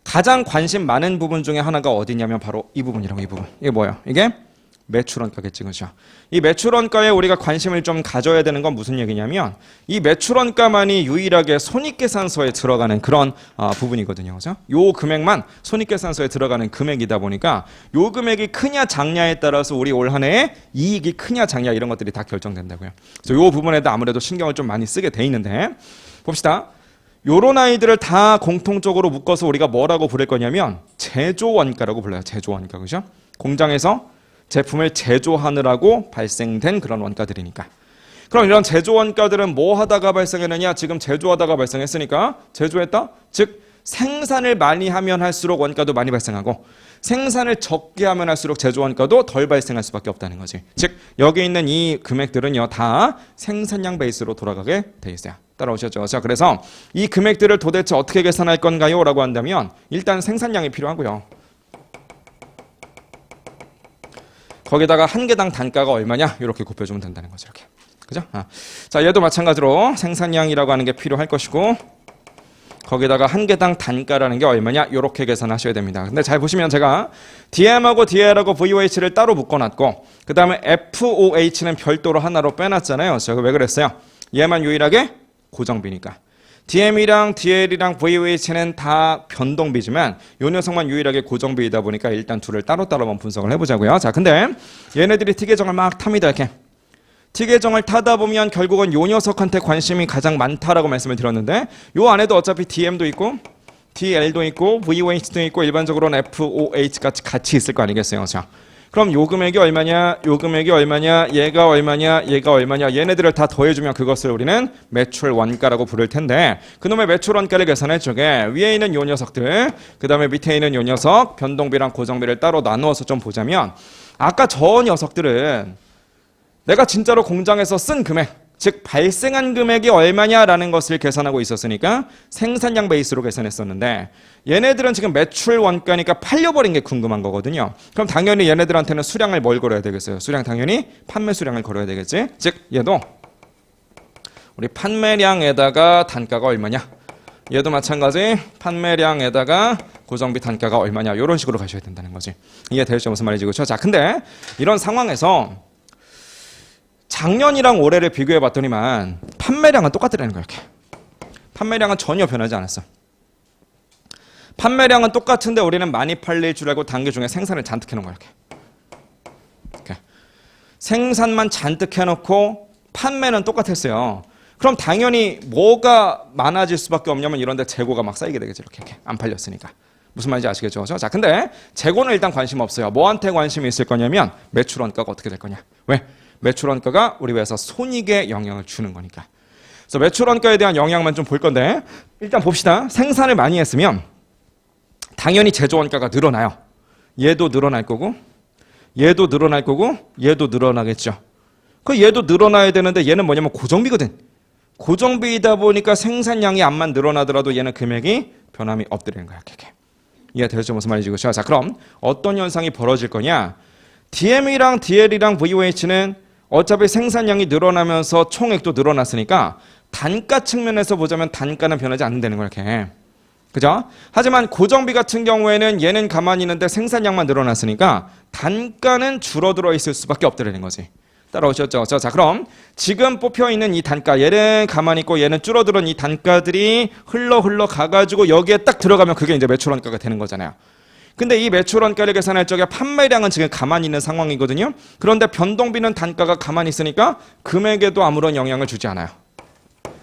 가장 관심 많은 부분 중에 하나가 어디냐면 바로 이 부분이라고, 이 부분. 이게 뭐예요? 이게 매출원가겠지, 그죠? 이 매출원가에 우리가 관심을 좀 가져야 되는 건 무슨 얘기냐면 이 매출원가만이 유일하게 손익계산서에 들어가는 그런 부분이거든요, 그죠? 요 금액만 손익계산서에 들어가는 금액이다 보니까 요 금액이 크냐 작냐에 따라서 우리 올 한 해에 이익이 크냐 작냐 이런 것들이 다 결정된다고요. 그래서 요 부분에도 아무래도 신경을 좀 많이 쓰게 돼 있는데 봅시다. 요런 아이들을 다 공통적으로 묶어서 우리가 뭐라고 부를 거냐면 제조원가라고 불러요. 제조원가, 그죠? 공장에서 제품을 제조하느라고 발생된 그런 원가들이니까. 그럼 이런 제조원가들은 뭐 하다가 발생했느냐? 지금 제조하다가 발생했으니까 제조했다? 즉 생산을 많이 하면 할수록 원가도 많이 발생하고 생산을 적게 하면 할수록 제조원가도 덜 발생할 수밖에 없다는 거지. 즉 여기 있는 이 금액들은요 다 생산량 베이스로 돌아가게 돼 있어요. 따라오셨죠? 자, 그래서 이 금액들을 도대체 어떻게 계산할 건가요? 라고 한다면 일단 생산량이 필요하고요. 거기다가 한 개당 단가가 얼마냐? 이렇게 곱해주면 된다는 거죠. 이렇게. 그죠? 자, 얘도 마찬가지로 생산량이라고 하는 게 필요할 것이고 거기다가 한 개당 단가라는 게 얼마냐? 이렇게 계산하셔야 됩니다. 근데 잘 보시면 제가 DM하고 DL하고 VOH를 따로 묶어놨고 그 다음에 FOH는 별도로 하나로 빼놨잖아요. 제가 왜 그랬어요? 얘만 유일하게 고정비니까. DM이랑 DL이랑 VOH는 다 변동비지만 요 녀석만 유일하게 고정비이다 보니까 일단 둘을 따로따로만 분석을 해보자고요. 자, 근데 얘네들이 T계정을 막 탑니다. 이렇게. T계정을 타다 보면 결국은 요 녀석한테 관심이 가장 많다라고 말씀을 드렸는데 요 안에도 어차피 DM도 있고 DL도 있고 VOH도 있고 일반적으로는 FOH 같이 있을 거 아니겠어요. 자, 그럼 요 금액이 얼마냐, 요 금액이 얼마냐, 얘가 얼마냐, 얘가 얼마냐 얘네들을 다 더해주면 그것을 우리는 매출 원가라고 부를 텐데 그놈의 매출 원가를 계산할 적에 위에 있는 요 녀석들 그 다음에 밑에 있는 요 녀석 변동비랑 고정비를 따로 나누어서 좀 보자면 아까 저 녀석들은 내가 진짜로 공장에서 쓴 금액 즉 발생한 금액이 얼마냐라는 것을 계산하고 있었으니까 생산량 베이스로 계산했었는데 얘네들은 지금 매출 원가니까 팔려버린 게 궁금한 거거든요. 그럼 당연히 얘네들한테는 수량을 뭘 걸어야 되겠어요? 수량 당연히 판매 수량을 걸어야 되겠지. 즉 얘도 우리 판매량에다가 단가가 얼마냐. 얘도 마찬가지 판매량에다가 고정비 단가가 얼마냐 이런 식으로 가셔야 된다는 거지. 이해되시죠? 무슨 말인지. 그렇죠? 자, 근데 이런 상황에서 작년이랑 올해를 비교해 봤더니만 판매량은 똑같더라는 거야. 이렇게. 판매량은 전혀 변하지 않았어. 판매량은 똑같은데 우리는 많이 팔릴 줄 알고 단계 중에 생산을 잔뜩 해놓은 거야. 이렇게. 생산만 잔뜩 해놓고 판매는 똑같았어요. 그럼 당연히 뭐가 많아질 수밖에 없냐면 이런 데 재고가 막 쌓이게 되겠죠. 이렇게. 안 팔렸으니까. 무슨 말인지 아시겠죠? 자, 근데 재고는 일단 관심 없어요. 뭐한테 관심이 있을 거냐면 매출 원가가 어떻게 될 거냐. 왜? 매출 원가가 우리 회사 손익에 영향을 주는 거니까. 그래서 매출 원가에 대한 영향만 좀 볼 건데 일단 봅시다. 생산을 많이 했으면 당연히 제조원가가 늘어나요. 얘도 늘어날 거고 얘도 늘어날 거고 얘도 늘어나겠죠. 그 얘도 늘어나야 되는데 얘는 뭐냐면 고정비거든. 고정비이다 보니까 생산량이 암만 늘어나더라도 얘는 금액이 변함이 없더라는 거야. 이렇게. 이해되죠? 무슨 말인지. 그렇죠? 자, 그럼 어떤 현상이 벌어질 거냐? DM이랑 DL이랑 VOH는 어차피 생산량이 늘어나면서 총액도 늘어났으니까 단가 측면에서 보자면 단가는 변하지 않는다는 거야. 이렇게. 그죠? 하지만 고정비 같은 경우에는 얘는 가만히 있는데 생산량만 늘어났으니까 단가는 줄어들어 있을 수밖에 없더라는 거지. 따라오셨죠? 자, 그럼 지금 뽑혀있는 이 단가, 얘는 가만히 있고 얘는 줄어드는 이 단가들이 흘러 가가지고 여기에 딱 들어가면 그게 이제 매출원가가 되는 거잖아요. 근데 이 매출원가를 계산할 적에 판매량은 지금 가만히 있는 상황이거든요. 그런데 변동비는 단가가 가만히 있으니까 금액에도 아무런 영향을 주지 않아요.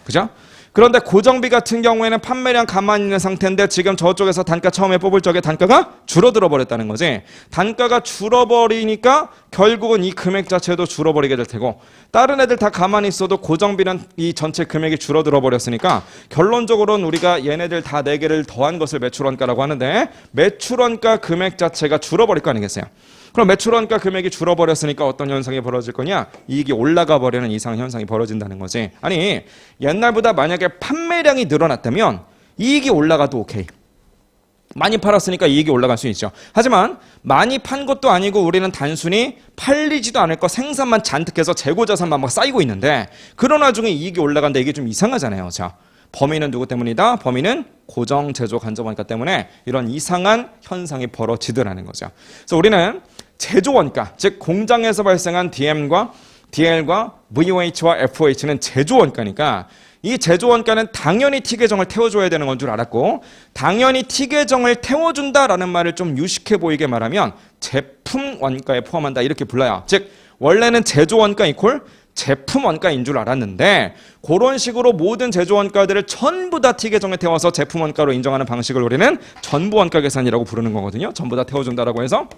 그죠? 그런데 고정비 같은 경우에는 판매량 가만히 있는 상태인데 지금 저쪽에서 단가 처음에 뽑을 적에 단가가 줄어들어 버렸다는 거지. 단가가 줄어버리니까 결국은 이 금액 자체도 줄어버리게 될 테고 다른 애들 다 가만히 있어도 고정비는 이 전체 금액이 줄어들어 버렸으니까 결론적으로는 우리가 얘네들 다 4개를 더한 것을 매출원가라고 하는데 매출원가 금액 자체가 줄어버릴 거 아니겠어요? 그럼 매출원가 금액이 줄어버렸으니까 어떤 현상이 벌어질 거냐? 이익이 올라가 버리는 이상 현상이 벌어진다는 거지. 아니 옛날보다 만약에 판매량이 늘어났다면 이익이 올라가도 오케이. 많이 팔았으니까 이익이 올라갈 수 있죠. 하지만 많이 판 것도 아니고 우리는 단순히 팔리지도 않을 거 생산만 잔뜩 해서 재고자산만 막 쌓이고 있는데 그런 와중에 이익이 올라간다. 이게 좀 이상하잖아요. 자, 범위는 누구 때문이다? 범위는 고정 제조 간접원가 때문에 이런 이상한 현상이 벌어지더라는 거죠. 그래서 우리는 제조원가, 즉 공장에서 발생한 DM과 DL과 VOH와 FOH는 제조원가니까 이 제조원가는 당연히 T계정을 태워줘야 되는 건 줄 알았고 당연히 T계정을 태워준다라는 말을 좀 유식해 보이게 말하면 제품원가에 포함한다 이렇게 불러요. 즉 원래는 제조원가 이퀄 제품원가인 줄 알았는데 그런 식으로 모든 제조원가들을 전부 다 T계정에 태워서 제품원가로 인정하는 방식을 우리는 전부원가 계산이라고 부르는 거거든요. 전부 다 태워준다라고 해서.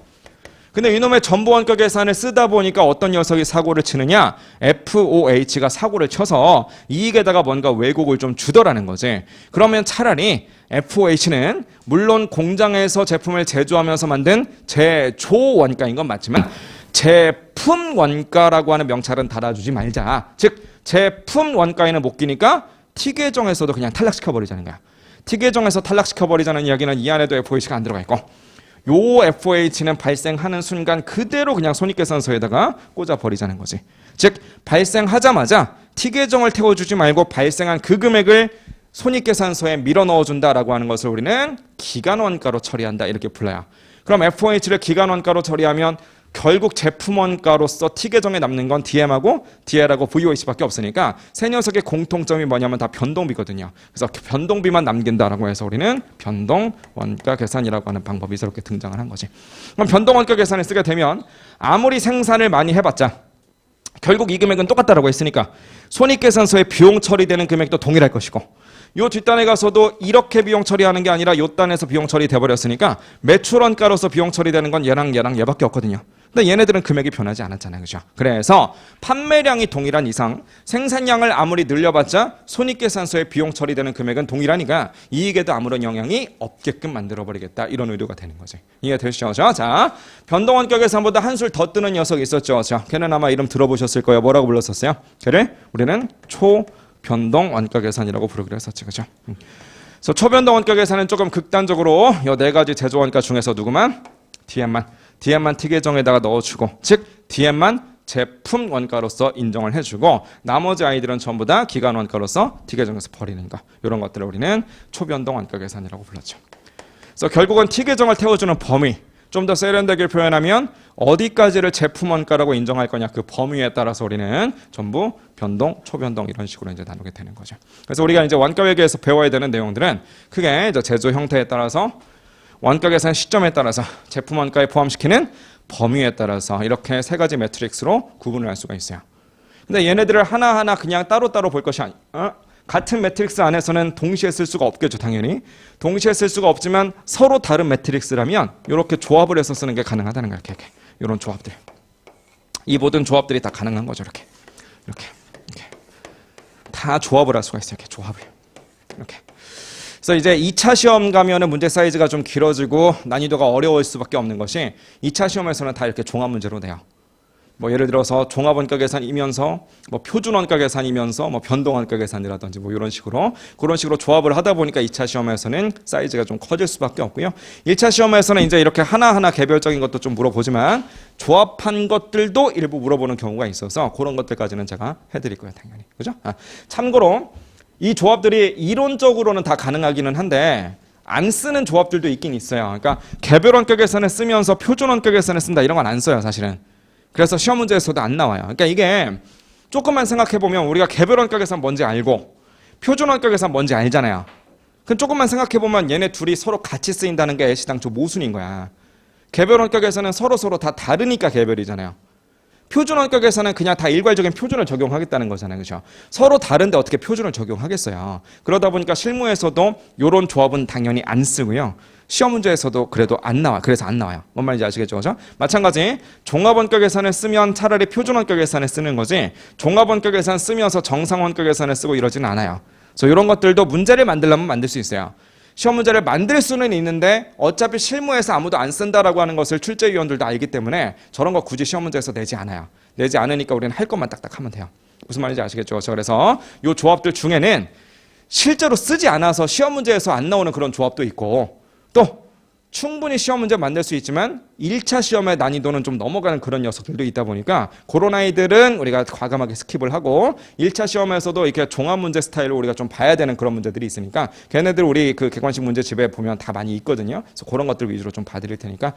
근데 이놈의 전부원가 계산을 쓰다 보니까 어떤 녀석이 사고를 치느냐? FOH가 사고를 쳐서 이익에다가 뭔가 왜곡을 좀 주더라는 거지. 그러면 차라리 FOH는 물론 공장에서 제품을 제조하면서 만든 제조원가인 건 맞지만 제품원가라고 하는 명찰은 달아주지 말자. 즉 제품원가에는 못 끼니까 T계정에서도 그냥 탈락시켜버리자는 거야. T계정에서 탈락시켜버리자는 이야기는 이 안에도 FOH가 안 들어가 있고 요 FOH는 발생하는 순간 그대로 그냥 손익계산서에다가 꽂아버리자는 거지. 즉 발생하자마자 T계정을 태워주지 말고 발생한 그 금액을 손익계산서에 밀어 넣어준다라고 하는 것을 우리는 기간원가로 처리한다 이렇게 불러요. 그럼 FOH를 기간원가로 처리하면 결국 제품원가로서 T계정에 남는 건 DM하고 DL하고 VOH밖에 없으니까 세 녀석의 공통점이 뭐냐면 다 변동비거든요. 그래서 변동비만 남긴다라고 해서 우리는 변동원가 계산이라고 하는 방법이 이렇게 등장을 한 거지. 그럼 변동원가 계산을 쓰게 되면 아무리 생산을 많이 해봤자 결국 이 금액은 똑같다라고 했으니까 손익계산서에 비용 처리되는 금액도 동일할 것이고 요 뒷단에 가서도 이렇게 비용 처리하는 게 아니라 요 단에서 비용 처리 돼버렸으니까 매출원가로서 비용 처리되는 건 얘랑 얘밖에 없거든요. 근데 얘네들은 금액이 변하지 않았잖아요. 그죠? 그래서 판매량이 동일한 이상 생산량을 아무리 늘려봤자 손익계산서에 비용 처리되는 금액은 동일하니까 이익에도 아무런 영향이 없게끔 만들어버리겠다. 이런 의도가 되는 거지. 이해되시죠? 자, 변동원가 계산보다 한술 더 뜨는 녀석이 있었죠. 자, 걔는 아마 이름 들어보셨을 거예요. 뭐라고 불렀었어요? 걔를 우리는 초변동 원가 계산이라고 부르기로 했었지. 그죠? 그래서 초변동 원가 계산은 조금 극단적으로 이 4가지 제조원가 중에서 누구만? DM만 T계정에다가 넣어주고 즉 DM만 제품 원가로서 인정을 해주고 나머지 아이들은 전부 다 기간 원가로서 T계정에서 버리는 거 이런 것들을 우리는 초변동 원가 계산이라고 불렀죠. 그래서 결국은 T계정을 태워주는 범위 좀 더 세련되게 표현하면 어디까지를 제품 원가라고 인정할 거냐 그 범위에 따라서 우리는 전부 변동, 초변동 이런 식으로 이제 나누게 되는 거죠. 그래서 우리가 이제 원가회계에서 배워야 되는 내용들은 크게 이제 제조 형태에 따라서 원가 계산 시점에 따라서 제품 원가에 포함시키는 범위에 따라서 이렇게 3가지 매트릭스로 구분을 할 수가 있어요. 근데 얘네들을 하나하나 그냥 따로따로 볼 것이 같은 매트릭스 안에서는 동시에 쓸 수가 없겠죠. 당연히. 동시에 쓸 수가 없지만 서로 다른 매트릭스라면 이렇게 조합을 해서 쓰는 게 가능하다는 거예요. 이렇게. 이런 조합들. 이 모든 조합들이 다 가능한 거죠. 이렇게. 다 조합을 할 수가 있어요. 이렇게 조합을. 이렇게. 그래서 이제 2차 시험 가면은 문제 사이즈가 좀 길어지고 난이도가 어려울 수밖에 없는 것이 2차 시험에서는 다 이렇게 종합 문제로 돼요. 뭐 예를 들어서 종합 원가 계산이면서 뭐 표준 원가 계산이면서 뭐 변동 원가 계산이라든지 뭐 이런 식으로 그런 식으로 조합을 하다 보니까 2차 시험에서는 사이즈가 좀 커질 수밖에 없고요. 1차 시험에서는 이제 이렇게 하나하나 개별적인 것도 좀 물어보지만 조합한 것들도 일부 물어보는 경우가 있어서 그런 것들까지는 제가 해드릴 거예요, 당연히. 그죠? 참고로 이 조합들이 이론적으로는 다 가능하기는 한데 안 쓰는 조합들도 있긴 있어요. 그러니까 개별 원가 계산을 쓰면서 표준 원가 계산을 쓴다 이런 건 안 써요, 사실은. 그래서 시험 문제에서도 안 나와요. 그러니까 이게 조금만 생각해보면 우리가 개별 원가 계산 뭔지 알고 표준 원가 계산 뭔지 알잖아요. 그럼 조금만 생각해보면 얘네 둘이 서로 같이 쓰인다는 게 애시당초 모순인 거야. 개별 원가 계산은 서로 다 다르니까 개별이잖아요. 표준 원가 계산은 그냥 다 일괄적인 표준을 적용하겠다는 거잖아요. 그렇죠? 서로 다른데 어떻게 표준을 적용하겠어요. 그러다 보니까 실무에서도 이런 조합은 당연히 안 쓰고요. 시험 문제에서도 그래도 안 나와. 그래서 안 나와요. 뭔 말인지 아시겠죠? 그죠? 마찬가지 종합 원가 계산을 쓰면 차라리 표준 원가 계산을 쓰는 거지 종합 원가 계산 쓰면서 정상 원가 계산을 쓰고 이러지는 않아요. 그래서 이런 것들도 문제를 만들려면 만들 수 있어요. 시험 문제를 만들 수는 있는데 어차피 실무에서 아무도 안 쓴다라고 하는 것을 출제위원들도 알기 때문에 저런 거 굳이 시험 문제에서 내지 않아요. 내지 않으니까 우리는 할 것만 딱딱 하면 돼요. 무슨 말인지 아시겠죠? 그래서 이 조합들 중에는 실제로 쓰지 않아서 시험 문제에서 안 나오는 그런 조합도 있고 또 충분히 시험 문제 만들 수 있지만 1차 시험의 난이도는 좀 넘어가는 그런 녀석들도 있다 보니까 그런 아이들은 우리가 과감하게 스킵을 하고 1차 시험에서도 이렇게 종합 문제 스타일로 우리가 좀 봐야 되는 그런 문제들이 있으니까 걔네들 우리 그 객관식 문제집에 보면 다 많이 있거든요. 그래서 그런 것들 위주로 좀 봐드릴 테니까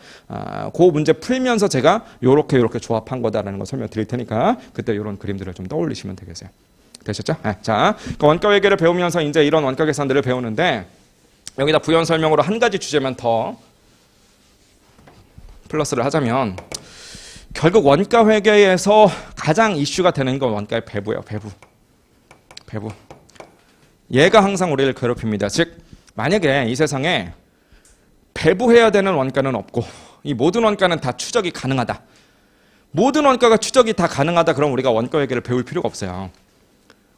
그 문제 풀면서 제가 요렇게 조합한 거다라는 거 설명드릴 테니까 그때 이런 그림들을 좀 떠올리시면 되겠어요. 되셨죠? 자, 원가 회계를 배우면서 이제 이런 원가 계산들을 배우는데 여기다 부연 설명으로 한 가지 주제만 더 플러스를 하자면 결국 원가 회계에서 가장 이슈가 되는 건 원가의 배부예요. 배부. 얘가 항상 우리를 괴롭힙니다. 즉 만약에 이 세상에 배부해야 되는 원가는 없고 이 모든 원가는 다 추적이 가능하다. 모든 원가가 추적이 다 가능하다. 그럼 우리가 원가 회계를 배울 필요가 없어요.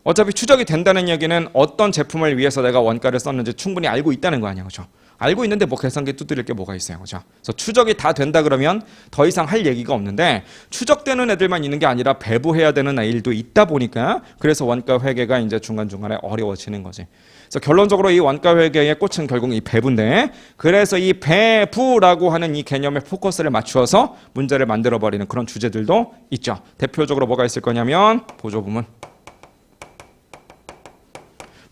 어차피 추적이 된다는 얘기는 어떤 제품을 위해서 내가 원가를 썼는지 충분히 알고 있다는 거 아니에요. 그죠? 알고 있는데 뭐 계산기 두드릴 게 뭐가 있어요. 그죠? 그래서 추적이 다 된다 그러면 더 이상 할 얘기가 없는데 추적되는 애들만 있는 게 아니라 배부해야 되는 애들도 있다 보니까 그래서 원가 회계가 이제 중간중간에 어려워지는 거지. 그래서 결론적으로 이 원가 회계의 꽃은 결국 이 배부인데 그래서 이 배부라고 하는 이 개념에 포커스를 맞추어서 문제를 만들어 버리는 그런 주제들도 있죠. 대표적으로 뭐가 있을 거냐면 보조 부문.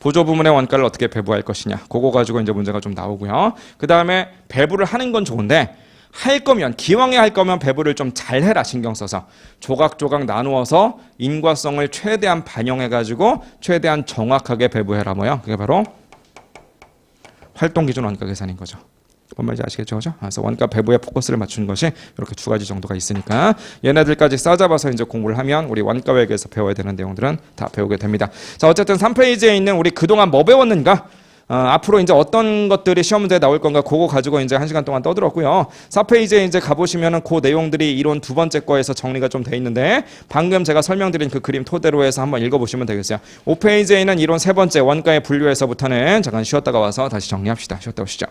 보조 부문의 원가를 어떻게 배부할 것이냐. 그거 가지고 이제 문제가 좀 나오고요. 그 다음에 배부를 하는 건 좋은데 할 거면 기왕에 할 거면 배부를 좀 잘해라. 신경 써서 조각조각 나누어서 인과성을 최대한 반영해가지고 최대한 정확하게 배부해라. 뭐야? 그게 바로 활동기준 원가 계산인 거죠. 뭔 말인지 아시겠죠? 그죠? 그래서 원가 배부에 포커스를 맞춘 것이 이렇게 두 가지 정도가 있으니까 얘네들까지 싸잡아서 이제 공부를 하면 우리 원가 회계에서 배워야 되는 내용들은 다 배우게 됩니다. 자, 어쨌든 3페이지에 있는 우리 그동안 뭐 배웠는가? 앞으로 이제 어떤 것들이 시험 문제에 나올 건가 그거 가지고 이제 1시간 동안 떠들었고요. 4페이지에 이제 가보시면은 그 내용들이 이론 두 번째 거에서 정리가 좀 돼 있는데 방금 제가 설명드린 그 그림 토대로 해서 한번 읽어보시면 되겠어요. 5페이지에 있는 이론 세 번째 원가의 분류에서부터는 잠깐 쉬었다가 와서 다시 정리합시다. 쉬었다 오시죠.